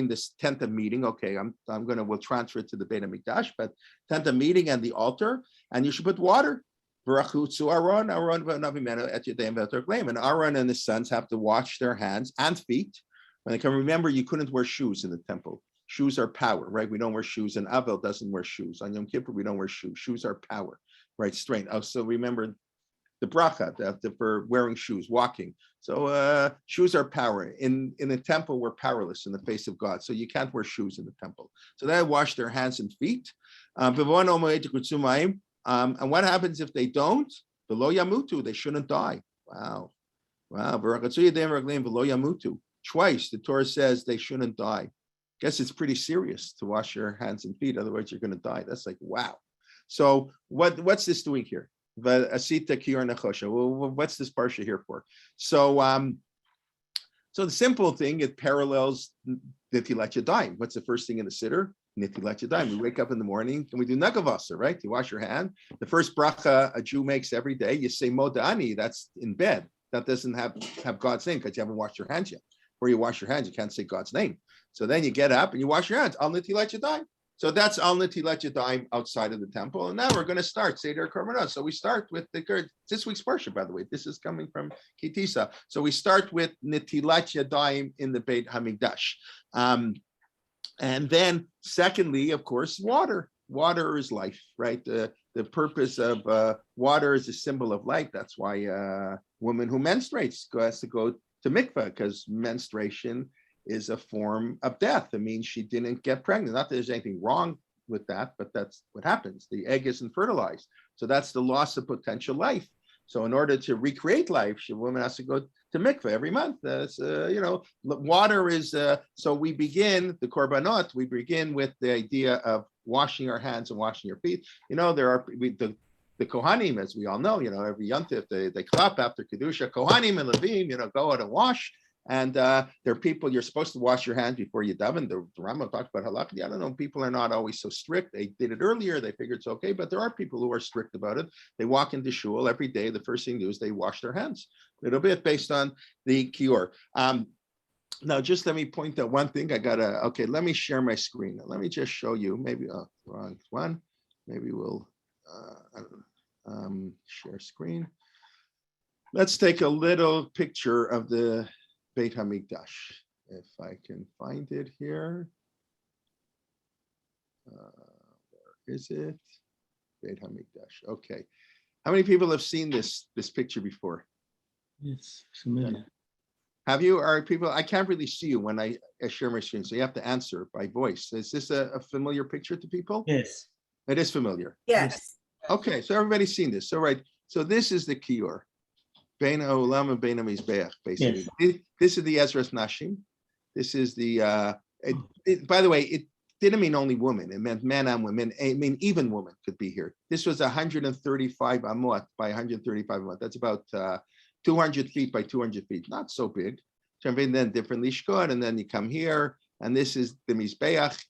this tent of meeting, okay, we'll transfer it to the Beit HaMikdash, but tent of meeting and the altar, and you should put water. And Aaron and his sons have to wash their hands and feet. When they can remember, you couldn't wear shoes in the temple. Shoes are power, right? We don't wear shoes, and Avel doesn't wear shoes. On Yom Kippur, we don't wear shoes. Shoes are power, right? Strength. So remember the bracha for wearing shoes, walking. So shoes are power. In the temple, we're powerless in the face of God. So you can't wear shoes in the temple. So they wash their hands and feet. And what happens if they don't? V'lo yamutu, they shouldn't die. Wow. V'lo yamutu. Twice the Torah says they shouldn't die. Guess it's pretty serious to wash your hands and feet, otherwise you're going to die. That's like, wow. So what's this doing here? Asita kior nechosha. Well, what's this parsha here for? So the simple thing, it parallels Netilat Yadayim. What's the first thing in the Siddur? Netilat Yadayim. We wake up in the morning and we do Nagavasa, right? You wash your hand. The first bracha a Jew makes every day, you say Moda'ani, that's in bed. That doesn't have God's name because you haven't washed your hands yet. Before you wash your hands, you can't say God's name. So then you get up and you wash your hands. Al Netilat Yadayim. So that's Al Netilat Yadayim outside of the temple. And now we're going to start Seder Korbanot. So we start with this week's parsha, by the way. This is coming from Kitisa. So we start with Netilat Yadayim in the Beit HaMikdash. And then secondly, of course, water. Water is life, right? The purpose of water is a symbol of life. That's why a woman who menstruates has to go to mikveh, because menstruation is a form of death. It means she didn't get pregnant. Not that there's anything wrong with that, but that's what happens. The egg isn't fertilized. So that's the loss of potential life. So in order to recreate life, a woman has to go to mikveh every month. Water is, so we begin the korbanot, we begin with the idea of washing our hands and washing your feet. There are the Kohanim, as we all know, every Yontif, they clap after Kedusha. Kohanim and Levim, go out and wash. And there are people, you're supposed to wash your hands before you daven. The Rambam talked about halakha. I don't know, people are not always so strict. They did it earlier, they figured it's okay, but there are people who are strict about it. They walk into shul every day. The first thing they do is they wash their hands. A little bit based on the kior. Now, just let me point out one thing. Let me share my screen. Let me just show you, maybe, wrong one. Maybe we'll share screen. Let's take a little picture of the Beit HaMikdash, if I can find it here. Where is it? Beit HaMikdash. Okay. How many people have seen this picture before? It's familiar. Have you? Are people? I can't really see you when I share my screen, so you have to answer by voice. Is this a familiar picture to people? Yes. It is familiar. Yes. Okay, so everybody's seen this. So right. So this is the kior. Bein ha'olam and bein ha'mizbeach, basically. Yes. This is the Ezras Nashim. This is the, by the way, it didn't mean only women. It meant men and women. I mean, even women could be here. This was 135 amot by 135 amot. That's about 200 feet by 200 feet. Not so big. Then different lishkot, and then you come here, and this is the Mizbeach.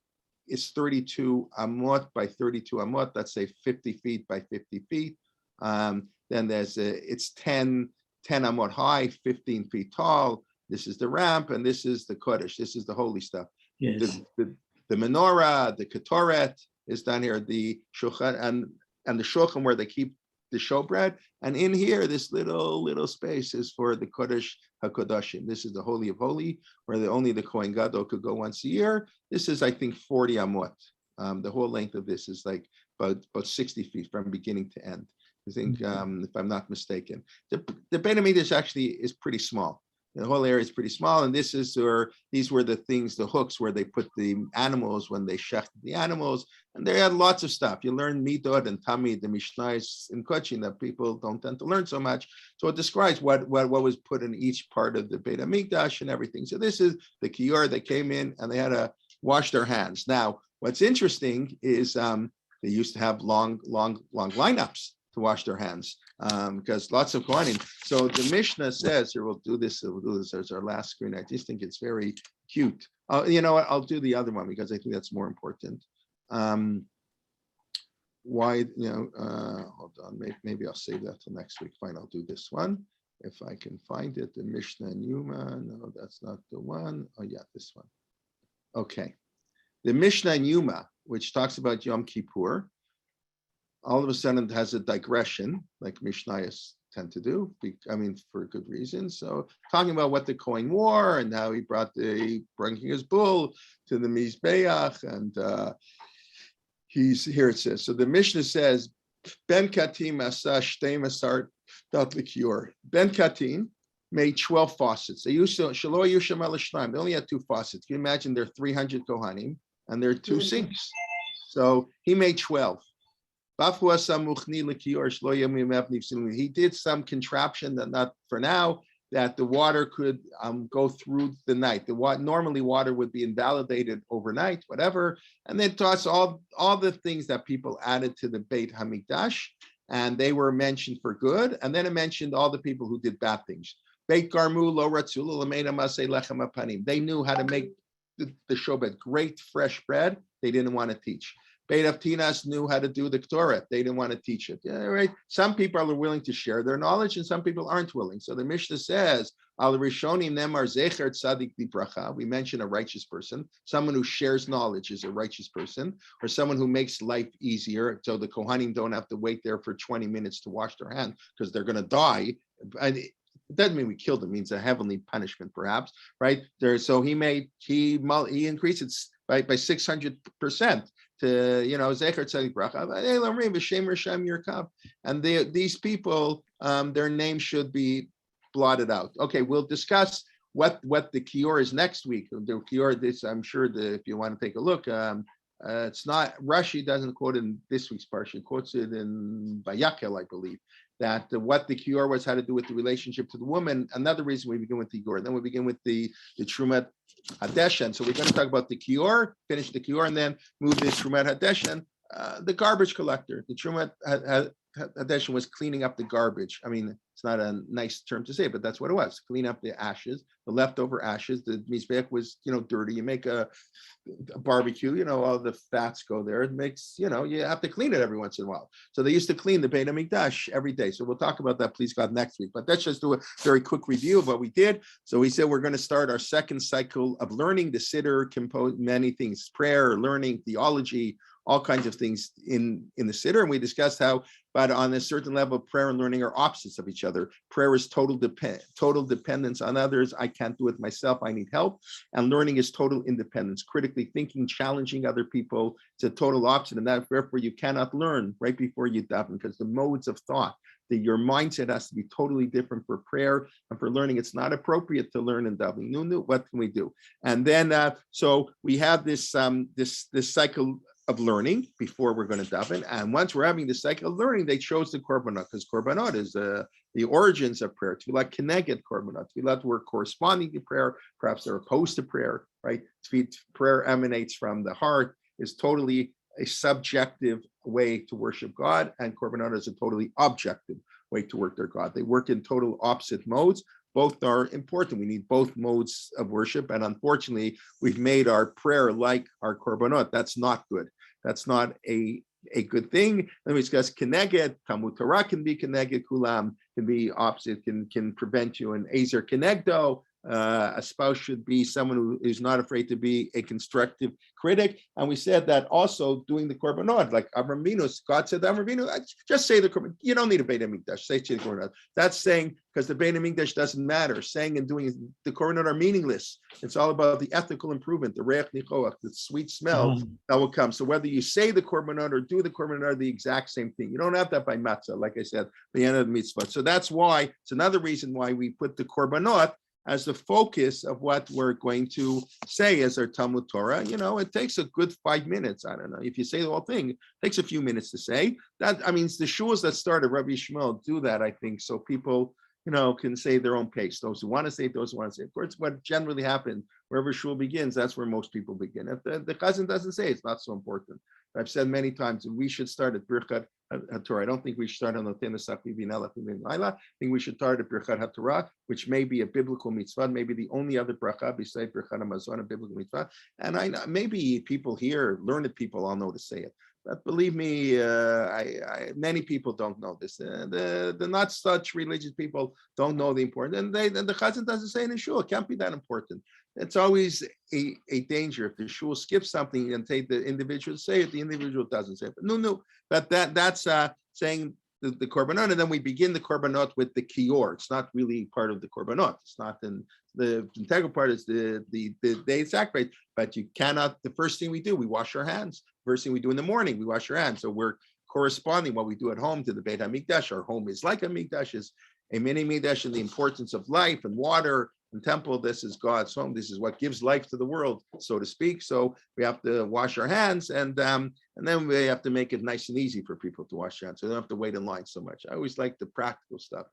It's 32 amot by 32 amot. Let's say 50 feet by 50 feet. Then it's 10 amot high, 15 feet tall. This is the ramp, and this is the Kodesh. This is the holy stuff. Yes. The menorah, the Ketoret is down here, the shulchan and the shulchan where they keep the showbread. And in here, this little space is for the Kodesh HaKodashim. This is the Holy of Holy, where only the Kohen Gadol could go once a year. This is, I think, 40 amot. The whole length of this is like about 60 feet from beginning to end. I think, if I'm not mistaken, the Beit HaMikdash actually is pretty small. The whole area is pretty small, and these were the things, the hooks where they put the animals when they shechted the animals, and they had lots of stuff. You learn midot and tamid, the mishnayos in Kochin that people don't tend to learn so much. So it describes what was put in each part of the Beit HaMikdash and everything. So this is the kior. They came in and they had to wash their hands. Now, what's interesting is they used to have long lineups to wash their hands, because lots of Kohanim. So the Mishnah says here, we'll do this as our last screen. I just think it's very cute. You know what? I'll do the other one because I think that's more important. Why, hold on, maybe I'll save that till next week. Fine, I'll do this one. If I can find it, the Mishnah and Yuma. No, that's not the one. Oh yeah, this one. Okay. The Mishnah and Yuma, which talks about Yom Kippur, all of a sudden has a digression, like Mishnayos tend to do, for good reason. So talking about what the Kohen wore and how he bringing his bull to the Mizbeach, and here it says, so the Mishnah says, Ben Katim asa shtei masar dat likior. Ben Katim made 12 faucets. They used to Shalo Yusham Elishnaim. They only had 2 faucets. Can you imagine there are 300 Kohanim and there are 2 sinks? So he made 12. He did some contraption that not for now, that the water could go through the night. Normally water would be invalidated overnight, whatever. And then taught all the things that people added to the Beit Hamikdash, and they were mentioned for good. And then it mentioned all the people who did bad things. Beit Garmu lo ratzulu l'meina masei lechem apanim. They knew how to make the shobet, great fresh bread. They didn't want to teach. Beit Avtinas knew how to do the Torah. They didn't want to teach it. Yeah, right. Some people are willing to share their knowledge, and some people aren't willing. So the Mishnah says, "Al Rishonim nemar zecher tzadik dibracha." We mention a righteous person. Someone who shares knowledge is a righteous person, or someone who makes life easier, so the Kohanim don't have to wait there for 20 minutes to wash their hands because they're going to die. And it doesn't mean we killed them; it means a heavenly punishment, perhaps. Right there. So he increased it by 600%. To Zecher Tzadik Bracha, and these people, their name should be blotted out. Okay, we'll discuss what the Kior is next week. The Kior, this I'm sure that if you want to take a look, it's not Rashi doesn't quote in this week's parsha, quotes it in Vayakel, I believe, that what the Kior was had to do with the relationship to the woman. Another reason we begin with the Kior, then we begin with the Trumat Hadeshen. So we're going to talk about the Kior, finish the Kior, and then move to Trumat Hadeshen, the garbage collector. The Trumat Hadeshen was cleaning up the garbage. I mean, it's not a nice term to say, but that's what it was. Clean up the ashes, the leftover ashes. The mizbeach was, dirty. You make a barbecue, all the fats go there. It makes, you have to clean it every once in a while. So they used to clean the Beit HaMikdash every day. So we'll talk about that, please God, next week. But let's just do a very quick review of what we did. So we said we're going to start our second cycle of learning. The Siddur composed many things: prayer, learning, theology, all kinds of things in the Siddur. And we discussed how, but on a certain level, prayer and learning are opposites of each other. Prayer is total dependence on others. I can't do it myself. I need help. And learning is total independence, critically thinking, challenging other people. It's a total opposite. And therefore, you cannot learn right before you daven, because the modes of thought, your mindset has to be totally different for prayer, and for learning, it's not appropriate to learn in davening. No, what can we do? And then, so we have this cycle of learning before we're going to daven. And once we're having the cycle of learning, they chose the korbanot, because korbanot is the origins of prayer. Tefillah keneged korbanot. Tefillah were corresponding to prayer. Perhaps they're opposed to prayer, right? Prayer emanates from the heart, is totally a subjective way to worship God, and korbanot is a totally objective way to work their God. They work in total opposite modes. Both are important. We need both modes of worship. And unfortunately, we've made our prayer like our korbanot. That's not good. That's not a good thing. Then we discuss keneged. Talmud Torah can be keneged. Kulam can be opposite, can prevent you. And ezer kenegdo. A spouse should be someone who is not afraid to be a constructive critic. And we said that also doing the korbanot, like Avram Avinu, God said to Avram Avinu, just say the korbanot. You don't need a Beit HaMikdash. Say the korbanot. That's saying, because the Beit HaMikdash doesn't matter. Saying and doing the korbanot are meaningless. It's all about the ethical improvement, the reich nichoach, the sweet smell that will come. So whether you say the korbanot or do the korbanot are the exact same thing. You don't have that by matzah, like I said, the end of the mitzvah. So that's why, it's another reason why we put the korbanot as the focus of what we're going to say as our Talmud Torah. It takes a good 5 minutes. I don't know. If you say the whole thing, it takes a few minutes to say. That, the shuls that started Rabbi Shmuel do that, I think, so people, can say their own pace. Those who want to say it, those who want to say it. Of course, what generally happens, wherever shul begins, that's where most people begin. If the chazan doesn't say, it's not so important. I've said many times, we should start at Birkat Torah. I don't think we should start on Noten Esach V'Vinelach V'Vinayla. I think we should start at Birchat HaTorah, which may be a biblical mitzvah, maybe the only other bracha besides Birchat HaMazon, a biblical mitzvah. And I know maybe people here, learned people, all know to say it. But believe me, many people don't know this. The not such religious people don't know the importance. And the Chazan doesn't say in the shul. It can't be that important. It's always a danger if the shul skips something and take the individual say it, the individual doesn't say it. But no. But that's saying the korbanot, and then we begin the korbanot with the kior. It's not really part of the korbanot. It's not in the integral part is the day sacrifice. But you cannot. The first thing we do, we wash our hands. First thing we do in the morning, we wash our hands. So we're corresponding what we do at home to the Beit HaMikdash. Our home is like a mikdash, is a mini mikdash, and the importance of life and water and temple. This is God's home. This is what gives life to the world, so to speak. So we have to wash our hands, and then we have to make it nice and easy for people to wash their hands, so they don't have to wait in line so much. I always like the practical stuff.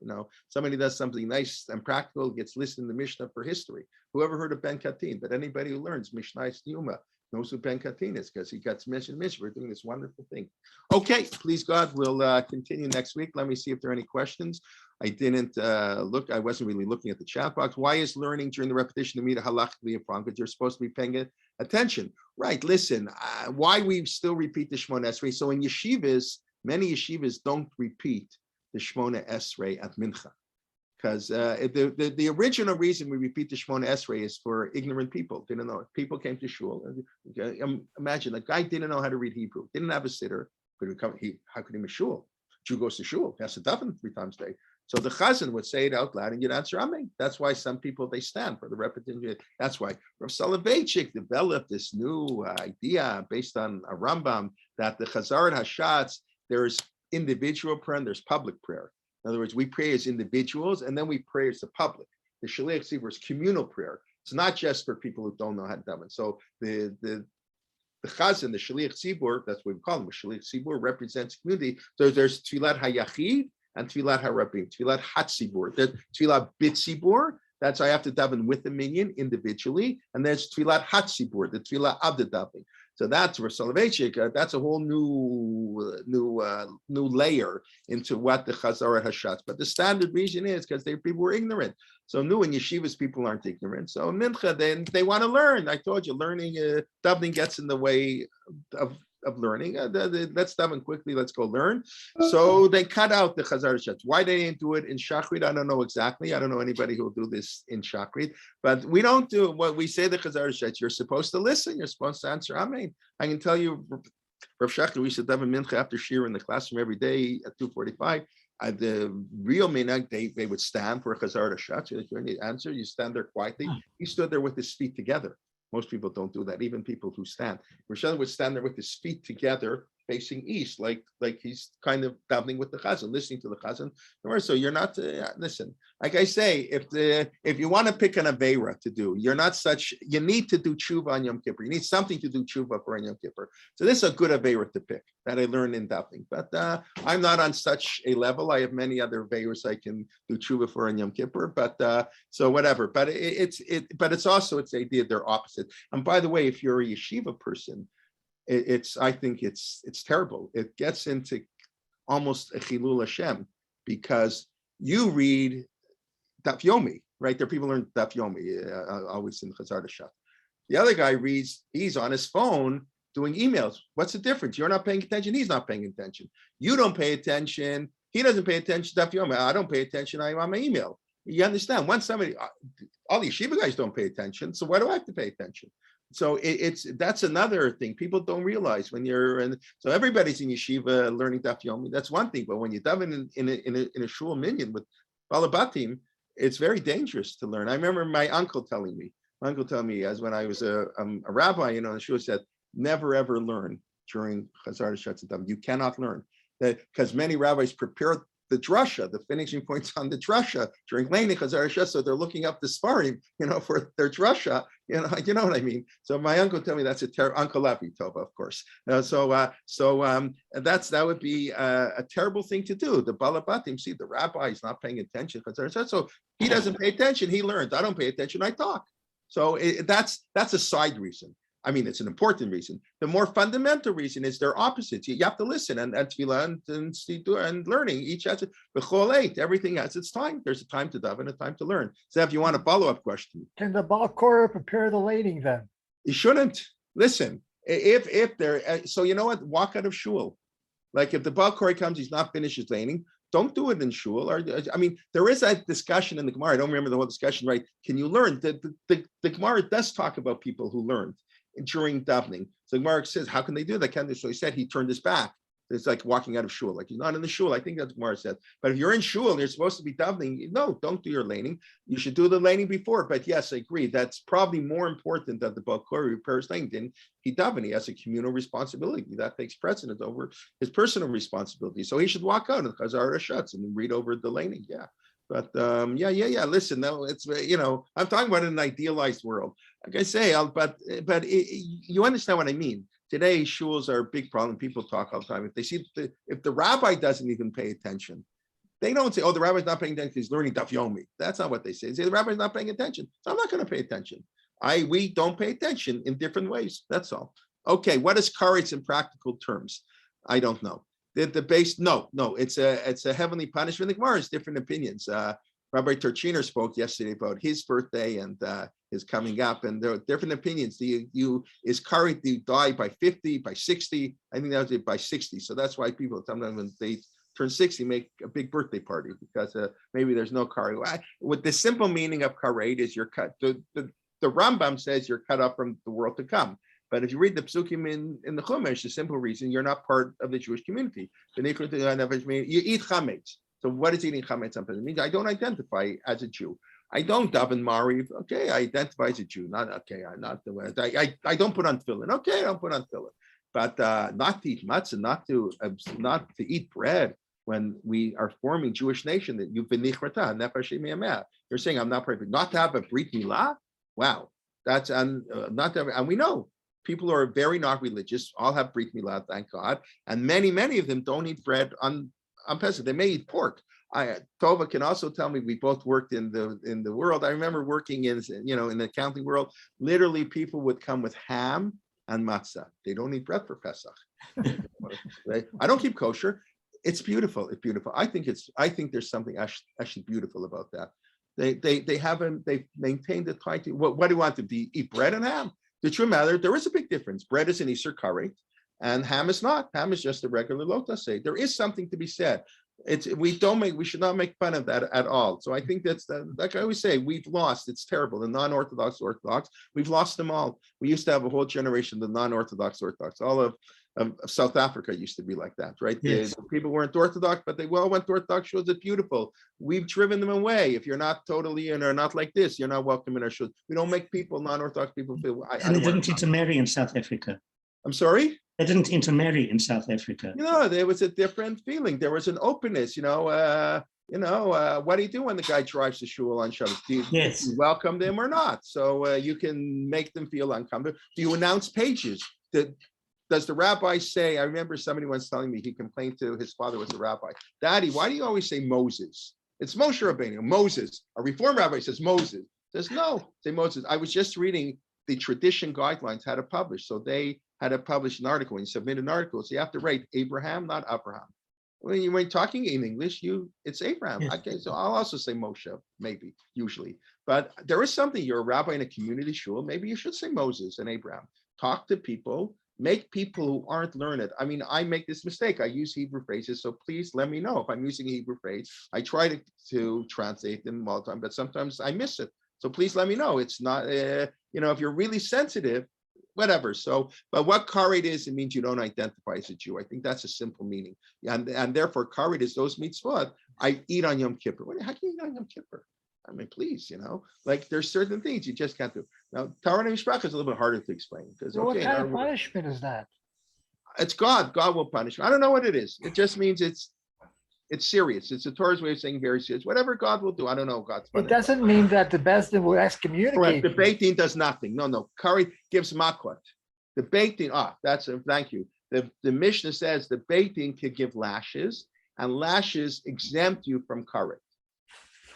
Somebody does something nice and practical, gets listed in the Mishnah for history. Whoever heard of Ben Katin? But anybody who learns Mishnah Yuma knows who Ben Katin is, because he got mentioned. We're doing this wonderful thing. Okay, please God, we'll continue next week. Let me see if there are any questions. I didn't look. I wasn't really looking at the chat box. Why is learning during the repetition of Mida halachically and from? Because you're supposed to be paying attention. Right, listen, why we still repeat the Shemona Esrei. So in yeshivas, many yeshivas don't repeat the Shemona Esrei at Mincha. Because the original reason we repeat the Shemona Esrei is for ignorant people. Didn't know. People came to shul. Imagine a guy didn't know how to read Hebrew, didn't have a siddur. How could he be shul? Jew goes to shul, has to daven 3 times a day. So the chazan would say it out loud and you'd answer Amen. That's why some people, they stand for the repetition. That's why Rav Soloveitchik developed this new idea based on a Rambam that the Chazarat Hashatz, there's individual prayer and there's public prayer. In other words, we pray as individuals and then we pray as the public. The Shaliach Tzibur is communal prayer. It's not just for people who don't know how to daven. So the Chazan, the Shaliach Tzibur, that's what we call him. Shaliach Tzibur represents community. So there's Tfilat HaYachid and Tfilat HaRabim, Tfilat HaTzibur. There's Tfilat B'Tzibur, that's I have to daven with the minyan individually, and there's Tfilat HaTzibur, the Tfilat of the davening. So that's where Soloveitchik, that's a whole new layer into what the Chazarat Hashatz. But the standard reason is because people were ignorant. So new in yeshivas, people aren't ignorant. So Mincha, then they want to learn. I told you, learning, davening gets in the way of learning. Let's daven quickly. Let's go learn. So they cut out the Chazarat Hashatz. Why they didn't do it in Shachrit, I don't know exactly. I don't know anybody who will do this in Shachrit. But we don't do what we say the Chazarat Hashatz. You're supposed to listen. You're supposed to answer Amen. I can tell you, Rav Shachar, we used to daven mincha after shir in the classroom every day at 2:45. The real minhag, they would stand for a Chazarat Hashatz. You need to answer. You stand there quietly. He stood there with his feet together. Most people don't do that, even people who stand. Roshana would stand there with his feet together, facing east, like he's kind of davening with the chazan, listening to the chazan. So you're not, listen, like I say, if you want to pick an aveira to do, you need to do tshuva on Yom Kippur. You need something to do tshuva for on Yom Kippur. So this is a good aveira to pick that I learned in davening. But I'm not on such a level. I have many other aveiras I can do tshuva for on Yom Kippur. But so whatever. But it's also the idea they're opposite. And by the way, if you're a yeshiva person, I think it's terrible. It gets into almost a chilul Hashem because you read Daf Yomi, right? There are people who learn Daf Yomi, always in Chazarat Hashatz. The other guy reads, he's on his phone doing emails. What's the difference? You're not paying attention, he's not paying attention. You don't pay attention, he doesn't pay attention to Daf Yomi. I don't pay attention, I'm on my email. You understand? Once somebody, all these yeshiva guys don't pay attention, so why do I have to pay attention? So that's another thing people don't realize when you're in. So everybody's in yeshiva learning Daf Yomi. That's one thing, but when you daven in a shul minyan with balabatim, it's very dangerous to learn. I remember my uncle telling me as when I was a rabbi, the shul said, never ever learn during Chazarat Hashatz. You cannot learn that because many rabbis prepare the drasha, the finishing points on the drasha during Leini Chazarat Hashatz, so they're looking up the Sfarim, for their drasha. You know what I mean. So my uncle told me that's Uncle Levi Tova, of course. That would be a terrible thing to do. The balabatim, see, the rabbi is not paying attention, so he doesn't pay attention. He learns. I don't pay attention. I talk. So that's a side reason. I mean, it's an important reason. The more fundamental reason is they're opposites. You have to listen and tefillah and siddur and learning. Each has everything has its time. There's a time to daven and a time to learn. So if you want a follow-up question. Can the Baal Korah prepare the laning then? You shouldn't. Listen, if they're, so you know what, walk out of shul. Like if the Baal Korah comes, he's not finished his laning, don't do it in shul. Or, I mean, there is a discussion in the Gemara. I don't remember the whole discussion, right? Can you learn? The Gemara does talk about people who learned during davening. So Gemara says, how can they do that? So he said he turned his back. It's like walking out of shul, like he's not in the shul. I think that's what Gemara said. But if you're in shul and you're supposed to be davening, no, don't do your laning. You should do the laning before. But yes, I agree. That's probably more important that the Baal Korah repairs laning than he daven. He has a communal responsibility that takes precedence over his personal responsibility. So he should walk out of the Chazar Shuts and read over the laning. Yeah. But yeah. Listen, no, it's I'm talking about an idealized world. Like I say, you understand what I mean. Today, shuls are a big problem. People talk all the time. If they see if the rabbi doesn't even pay attention, they don't say, "Oh, the rabbi's not paying attention. He's learning daf yomi." That's not what they say. They say the rabbi's not paying attention, so I'm not going to pay attention. We don't pay attention in different ways. That's all. Okay, what is karetz in practical terms? I don't know. The base, no, it's a heavenly punishment. The Gemara has different opinions. Rabbi Turchiner spoke yesterday about his birthday and his coming up, and there are different opinions. Is karet to die by 50, by 60? I think that was it by 60. So that's why people sometimes when they turn 60 make a big birthday party because maybe there's no karet. With the simple meaning of karet is you're cut. The Rambam says you're cut off from the world to come. But if you read the psukim in the Chumash, the simple reason you're not part of the Jewish community. You eat chametz. So what is eating chametz? It means I don't identify as a Jew. I don't daven mariv. Okay, I identify as a Jew. Not okay. I'm not the way. I don't put on tefillin. Okay, I don't put on tefillin. But not to eat matzah, not to eat bread when we are forming Jewish nation. That you've been nichrata nefesh miyameh. You're saying I'm not perfect. Not to have a brit milah. Wow, that's not to, and we know. People who are very not religious all have brit milah, thank God, and many of them don't eat bread on Pesach. They may eat pork. Tova can also tell me we both worked in the world. I remember working in the accounting world. Literally, people would come with ham and matzah. They don't eat bread for Pesach. I don't keep kosher. It's beautiful. It's beautiful. I think there's something actually beautiful about that. They've maintained the title. What do you want to be? Eat bread and ham? The true matter, there is a big difference. Bread is an Easter karet, and ham is not. Ham is just a regular lotus say. There is something to be said. We should not make fun of that at all. So I think that's like I always say, we've lost. It's terrible. The non-Orthodox, we've lost them all. We used to have a whole generation, the non-Orthodox, all of South Africa used to be like that, right? Yes. The people weren't Orthodox, but they well went to Orthodox shows. It's beautiful. We've driven them away. If you're not totally in or not like this, you're not welcome in our shows. We don't make people, non-Orthodox people feel. And they didn't intermarry in South Africa. I'm sorry? They didn't intermarry in South Africa. There was a different feeling. There was an openness, what do you do when the guy drives to shul on Shabbos? Do you welcome them or not? So you can make them feel uncomfortable. Do you announce pages? Does the rabbi say, I remember somebody once telling me he complained to his father was a rabbi. Daddy, why do you always say Moses? It's Moshe Rabbeinu, Moses. A Reform rabbi says Moses. Says no, say Moses. I was just reading the tradition guidelines, how to publish. So they had to publish an article. When you submit an article, so you have to write Abraham, not Abraham. When you're talking in English, it's Abraham. Yes. Okay, so I'll also say Moshe, maybe, usually. But there is something, you're a rabbi in a community shul, maybe you should say Moses and Abraham. Talk to people, make people who aren't learned. I mean, I make this mistake. I use Hebrew phrases, so please let me know if I'm using a Hebrew phrase. I try to translate them all the time, but sometimes I miss it. So please let me know. It's not, if you're really sensitive, whatever. So, but what karet is, it means you don't identify as a Jew. I think that's a simple meaning. And therefore, karet is those mitzvot I eat on Yom Kippur. How can you eat on Yom Kippur? I mean, please, like there's certain things you just can't do. Now, Torah and Mishpach is a little bit harder to explain because what kind of punishment is that? It's God. God will punish you. I don't know what it is. It just means it's serious. It's the Torah's way of saying very serious. Whatever God will do, I don't know. God's punishment. It doesn't mean that the Beis Din will excommunicate. Correct. The Beit Din does nothing. No. Karet gives makot. The Beit Din. Thank you. The Mishnah says the Beit Din could give lashes, and lashes exempt you from karet.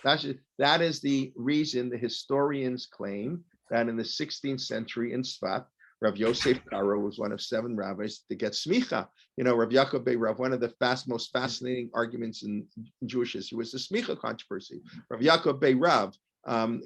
That is the reason the historians claim that in the 16th century in Sfat, Rav Yosef Karo was one of 7 rabbis to get smicha. Rav Yaakov Bey Rav, one of the most fascinating arguments in Jewish history was the smicha controversy. Rav Yaakov Bey Rav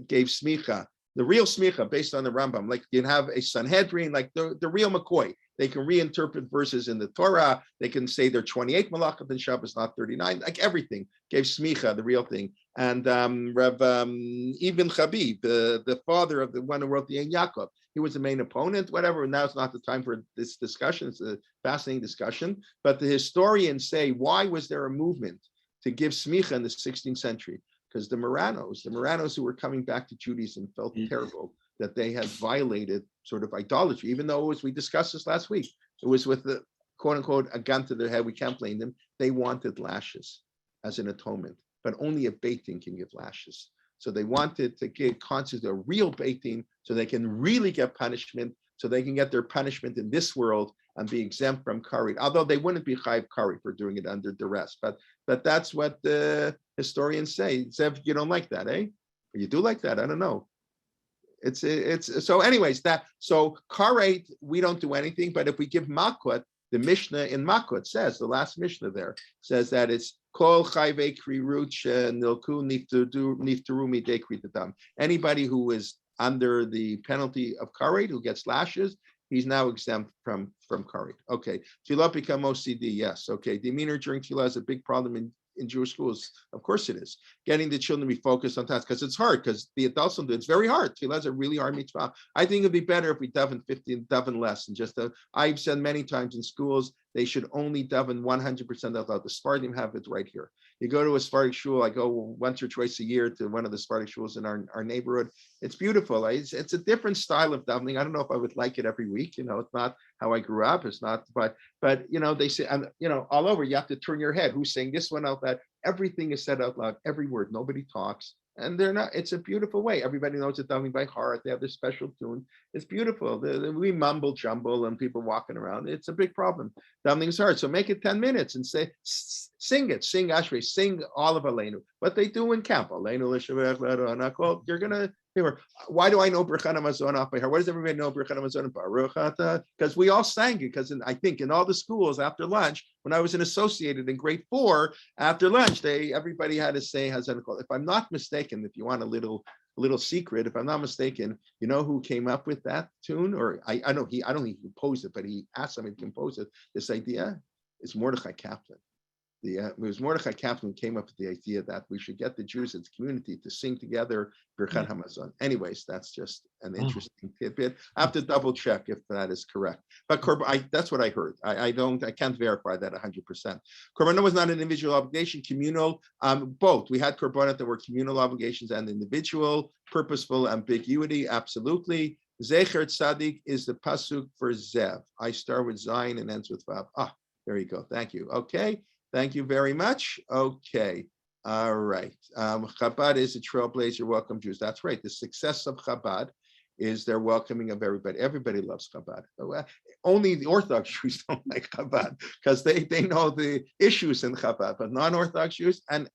gave smicha, the real smicha based on the Rambam. Like you can have a Sanhedrin, like the real McCoy. They can reinterpret verses in the Torah. They can say they're 28 malachot in Shabbos, not 39. Like everything gave smicha, the real thing. And Rav Ibn Chabib, the father of the one who wrote the Ein Yaakov, he was the main opponent. Whatever. Now it's not the time for this discussion. It's a fascinating discussion. But the historians say, why was there a movement to give smicha in the 16th century? Because the Marranos who were coming back to Judaism felt terrible that they had violated sort of idolatry, even though it was, we discussed this last week, it was with the quote unquote a gun to their head. We can't blame them. They wanted lashes as an atonement, but only a Beit Din can give lashes. So they wanted to constitute a real Beit Din so they can really get punishment, so they can get their punishment in this world and be exempt from karet. Although they wouldn't be chayiv karet for doing it under duress, but that's what the historians say. Zev, you don't like that, eh? Or you do like that? I don't know. It's so. Anyways, so karet we don't do anything, but if we give makot, the Mishnah in Makot says, the last Mishnah there says that it's kol chayvei kriruch nilku niftaru midei kritatam. Anybody who is under the penalty of karet, who gets lashes, he's now exempt from karet. Okay, tefillah become OCD. Yes. Okay, demeanor during tefillah is a big problem in Jewish schools. Of course it is. Getting the children to be focused on tasks, because it's hard, because the adults don't do it. It's very hard. Tefillah is a really hard mitzvah. I think it'd be better if we daven 15, daven less. And I've said many times in schools, they should only daven 100% out loud. The Sephardim have it right here. You go to a Sephardic shul, I go once or twice a year to one of the Sephardic shuls in our neighborhood. It's beautiful. It's a different style of davening. I don't know if I would like it every week. It's not how I grew up. It's not, but they say, and all over, you have to turn your head. Who's saying this one out loud? Everything is said out loud, every word. Nobody talks. And they're not, it's a beautiful way. Everybody knows it davening by heart. They have their special tune. It's beautiful. We mumble jumble and people walking around. It's a big problem. Davening is hard. So make it 10 minutes and sing it. Sing Ashrei. Sing all of Aleinu. What they do in camp. Aleinu l'shavech l'adonai. You're going to hear. Why do I know Birchat Hamazon off by heart? Why does everybody know Birchat Hamazon? Baruch atah? Because we all sang it. Because I think in all the schools after lunch, when I was an associated in grade 4, after lunch, everybody had to say Hazan Kol. If I'm not mistaken, if you want a little secret, if I'm not mistaken, you know who came up with that tune? Or I don't think he composed it, but he asked somebody to compose it. This idea is Mordechai Kaplan. It was Mordechai Kaplan who came up with the idea that we should get the Jews as a community to sing together Birchat Hamazon. Anyways, that's just an interesting tidbit. I have to double check if that is correct. But that's what I heard. I can't verify that 100%. Korbanot was not an individual obligation, communal, both. We had korbanot that were communal obligations and individual, purposeful ambiguity, absolutely. Zecher Tzadik is the pasuk for Zev. I start with Zion and ends with Vav. There you go. Thank you. Okay. Thank you very much. Okay. All right. Chabad is a trailblazer. Welcome Jews. That's right. The success of Chabad is their welcoming of everybody. Everybody loves Chabad. Only the Orthodox Jews don't like Chabad because they know the issues in Chabad, but non-Orthodox Jews, and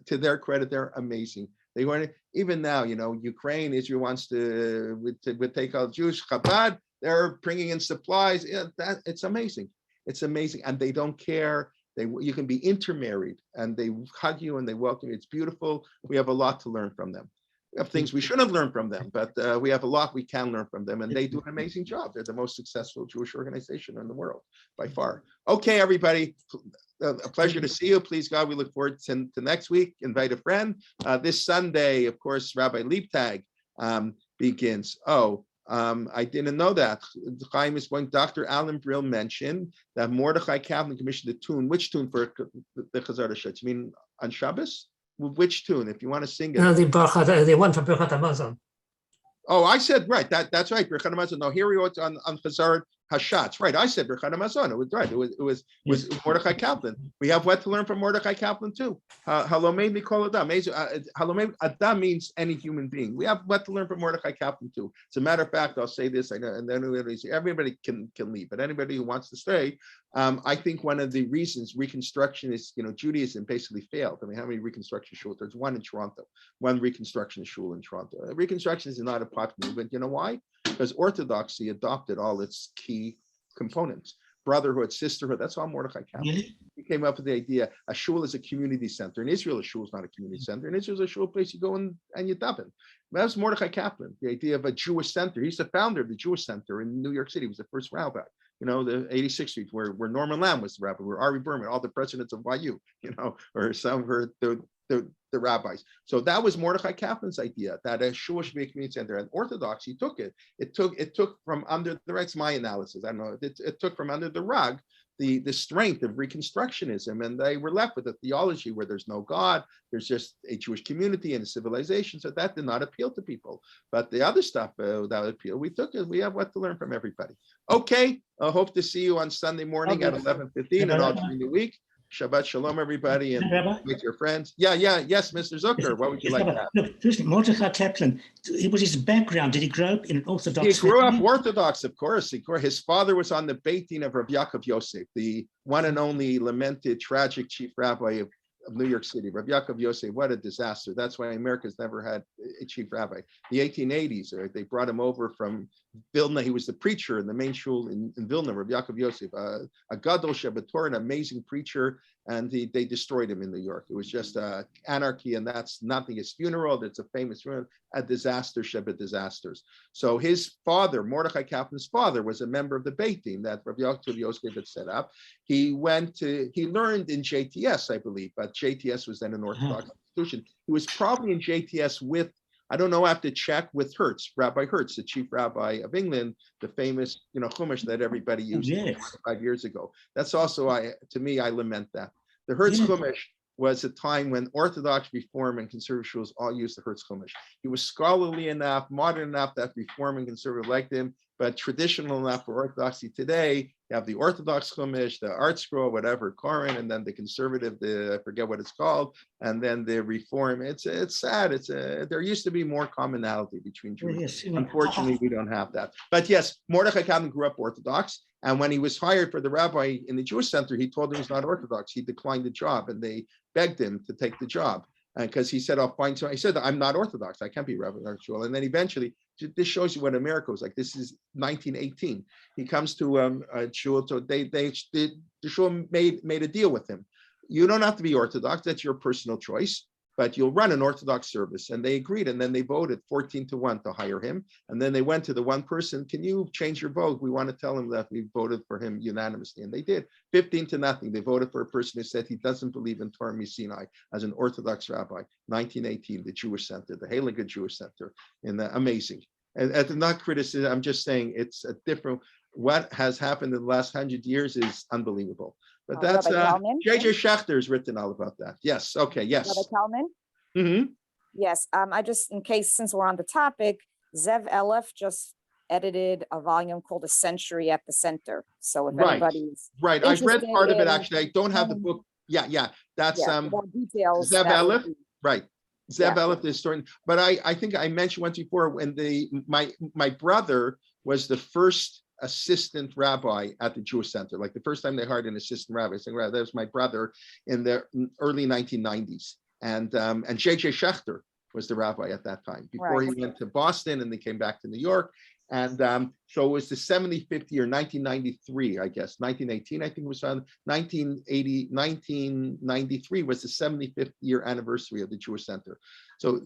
to their credit, they're amazing. They want even now, Ukraine, Israel wants to take out Jews. Chabad, they're bringing in supplies. It's amazing. It's amazing. And they don't care. You can be intermarried and they hug you and they welcome you. It's beautiful. We have a lot to learn from them. We have things we should have learned from them, but we have a lot we can learn from them. And they do an amazing job. They're the most successful Jewish organization in the world by far. Okay, everybody. A pleasure to see you. Please, God, we look forward to next week. Invite a friend. This Sunday, of course, Rabbi Liebtag begins. I didn't know that. Chaim is when Dr. Alan Brill mentioned that Mordechai Kaplan commissioned the tune. Which tune for the Chazar Shetz? You mean on Shabbos? Which tune? If you want to sing it. No, the one from Birchat Hamazon. Oh, I said right. That's right. Birchat Hamazon. No, here we go on Chazar Hashatz. Right. I said Birchat Hamazon. It was right. It was Mordechai Kaplan. We have what to learn from Mordechai Kaplan too. Halomei Mikol Adam. Halomei Adam means any human being. We have what to learn from Mordechai Kaplan too. As a matter of fact, I'll say this, and then everybody can leave, but anybody who wants to stay, I think one of the reasons Reconstruction is, Judaism basically failed. I mean, how many Reconstruction shuls? There's one in Toronto, one Reconstruction shul in Toronto. Reconstruction is not a popular movement. You know why? because Orthodoxy adopted all its key components. Brotherhood, sisterhood, that's all Mordechai Kaplan. Really? He came up with the idea, a shul is a community center. In Israel, a shul is not a community center. In Israel, is a shul place you go and you daven. That was Mordechai Kaplan, the idea of a Jewish center. He's the founder of the Jewish Center in New York City. He was the first rabbi. The 86th Street, where Norman Lamb was the rabbi, where Ari Berman, all the presidents of YU, or some were the rabbis. So that was Mordechai Kaplan's idea, that a shul should be a community center. And Orthodoxy took it. It took from under the, that's my analysis. I don't know, it took from under the rug the strength of Reconstructionism, and they were left with a theology where there's no God, there's just a Jewish community and a civilization. So that did not appeal to people. But the other stuff that appealed, we took it. We have what to learn from everybody. Okay, I hope to see you on Sunday morning at 11:15 and all during the week. Shabbat shalom, everybody, and with your friends. Yes, Mr. Zucker, what would you like to have? Look, Mordechai Kaplan, it was his background. Did he grow up in an Orthodox He grew up family? Orthodox, of course. His father was on the Beit Din of Rabbi Yaakov Yosef, the one and only lamented, tragic chief rabbi of New York City. Rabbi Yaakov Yosef, what a disaster. That's why America's never had a chief rabbi. The 1880s, they brought him over from Vilna. He was the preacher in the main shul in Vilna, Rabbi Yaakov Yosef, a gadol shebetorah, an amazing preacher, and they destroyed him in New York. It was just anarchy, and that's nothing. His funeral, that's a famous funeral, a disaster, shebet disasters. So his father, Mordechai Kaplan's father, was a member of the Beit Din that Rabbi Yaakov Yosef had set up. He learned in JTS, I believe, but JTS was then an Orthodox institution. He was probably in JTS with, I don't know, I have to check, with Hertz, Rabbi Hertz, the chief rabbi of England, the famous, Chumash that everybody used 5 years ago. That's also, to me, I lament that. The Hertz Chumash was a time when Orthodox, Reform, and conservative schools all used the Hertz Chumash. He was scholarly enough, modern enough that Reform and conservative liked him, but traditional enough for Orthodoxy today. You have the Orthodox Chumash, the Art Scroll, whatever, Koran, and then the conservative, I forget what it's called, and then the Reform. It's sad. There used to be more commonality between Jews. Unfortunately, we don't have that. But yes, Mordechai Kaplan grew up Orthodox, and when he was hired for the rabbi in the Jewish Center, he told them he's not Orthodox. He declined the job, and they begged him to take the job. Because he said, I'll find someone. He said, I'm not Orthodox. I can't be rabbi. And then eventually, this shows you what America was like. This is 1918. He comes to a shul. So the shul made a deal with him. You don't have to be Orthodox. That's your personal choice. But you'll run an Orthodox service. And they agreed. And then they voted 14-1 to hire him. And then they went to the one person, can you change your vote? We want to tell him that we voted for him unanimously. And they did. 15-0. They voted for a person who said he doesn't believe in Torah Sinai as an Orthodox rabbi. 1918, the Jewish Center, the Heilige Jewish Center. Amazing. And not criticism, I'm just saying it's a different, what has happened in the last 100 years is unbelievable. But that's J.J. Schachter's written all about that. Yes. Okay. Yes. Rabbi Kelman? Mm-hmm. Yes. I just, in case, since we're on the topic, Zev Elef just edited a volume called A Century at the Center. So if anybody's right, I've read part of it actually. I don't have the book. Yeah. That's more details. Zev Elef. Right. Zev Elef, the historian. But I think I mentioned once before when my brother was the first assistant rabbi at the Jewish Center. Like the first time they hired an assistant rabbi, saying, that was my brother in the early 1990s. And J.J. Schechter was the rabbi at that time before he went to Boston and they came back to New York. And so it was the 75th year, 1993, I guess, 1918, I think it was on 1993 was the 75th year anniversary of the Jewish Center. So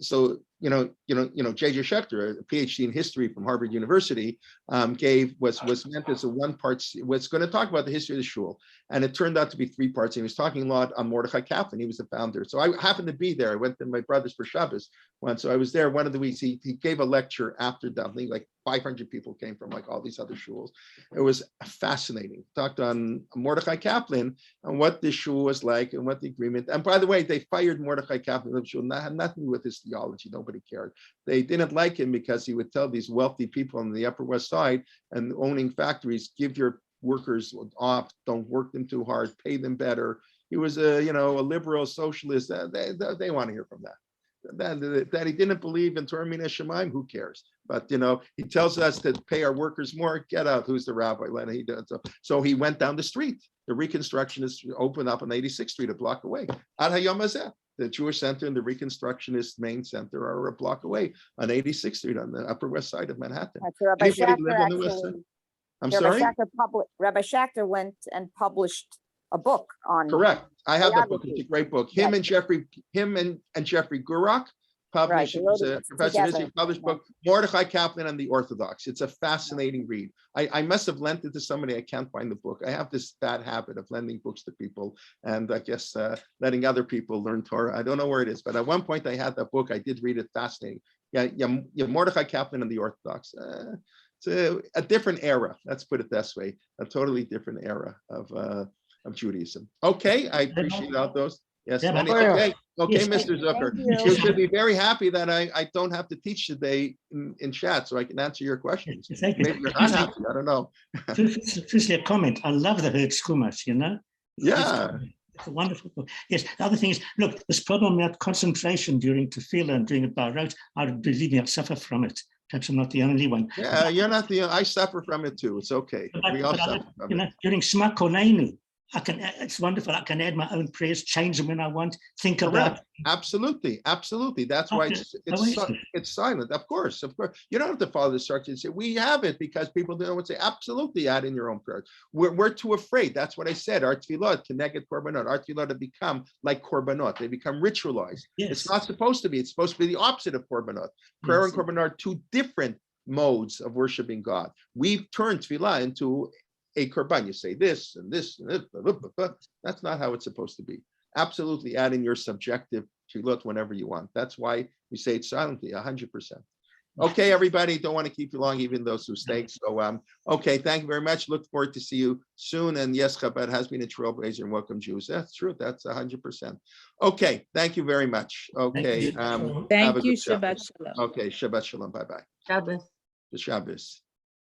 J.J. Schechter, a PhD in history from Harvard University, was meant as a one-part, was going to talk about the history of the shul, and it turned out to be 3 parts. He was talking a lot on Mordechai Kaplan. He was the founder. So I happened to be there. I went to my brother's for Shabbos once. So I was there one of the weeks. He gave a lecture after davening, like 500 people came from like all these other shuls. It was fascinating. Talked on Mordechai Kaplan and what the shul was like and what the agreement. And by the way, they fired Mordechai Kaplan. The shul had nothing with his theology. Nobody cared. They didn't like him because he would tell these wealthy people on the Upper West Side and owning factories, give your workers off, don't work them too hard, pay them better. He was a liberal socialist. They want to hear from that. That he didn't believe in Torah Mina Shemaim, who cares? But he tells us to pay our workers more. Get out. Who's the rabbi? He does. So he went down the street. The Reconstructionists opened up on 86th Street, a block away. Ad Hayom Hazeh. the Jewish Center and the Reconstructionist main center are a block away on 86th Street on the Upper West Side of Manhattan. So Rabbi Anybody Schachter live on the West Side? actually, I'm Rabbi sorry? Rabbi Schachter went and published a book on. Correct. I have that book. It's a biography. great book. Him Right. and Jeffrey Gurok published, they it was wrote a it professor of history, together. published Yeah. book, Mordechai Kaplan and the Orthodox. It's a fascinating read. I must have lent it to somebody. I can't find the book. I have this bad habit of lending books to people and I guess letting other people learn Torah. I don't know where it is, but at one point I had that book. I did read it. Fascinating. Yeah, Mordechai Kaplan and the Orthodox. It's a different era. Let's put it this way. A totally different era of Judaism. Okay, I appreciate all those. Yes, Yeah, many. oh, yeah. Okay, Yes. Mr. Zucker. Thank You you. should be very happy that I don't have to teach today in chat, so I can answer your questions. Thank you. Maybe you're not happy. I don't know. Firstly, a comment. I love the Hertz Chumash, you know? Yeah. It's a wonderful book. Yes, the other thing is, look, this problem about concentration during tefillah and doing it by rote, I believe me, I suffer from it. Perhaps I'm not the only one. Yeah, you're not the. I suffer from it too. It's okay. We all But I suffer look, from you know, it. during Shema Kolenu, it's wonderful. I can add my own prayers, change them when I want, think about. Correct. Absolutely. That's why it's silent. Of course. You don't have to follow the instructions. Say we have it because people don't want to say absolutely add in your own prayers. We're too afraid. That's what I said. Our tefillot connected korbanot. Our tefillot have become like korbanot. They become ritualized. Yes. It's not supposed to be. It's supposed to be the opposite of korbanot. Prayer and korbanot are two different modes of worshiping God. We've turned tefillah into a korban. You say this and this and this. Blah, blah, blah. That's not how it's supposed to be. Absolutely add in your subjective tefillot whenever you want. That's why we say it silently, 100%. Okay, everybody, don't want to keep you long, even those who stay. So, okay, thank you very much. Look forward to see you soon. And yes, Chabad has been a trailblazer and welcome Jews. That's true. That's 100%. Okay, thank you very much. Okay. Thank you. Have a Thank you, good Shabbos. Shabbat Shalom. Okay, Shabbat Shalom. Bye-bye. Shabbos. The Shabbos.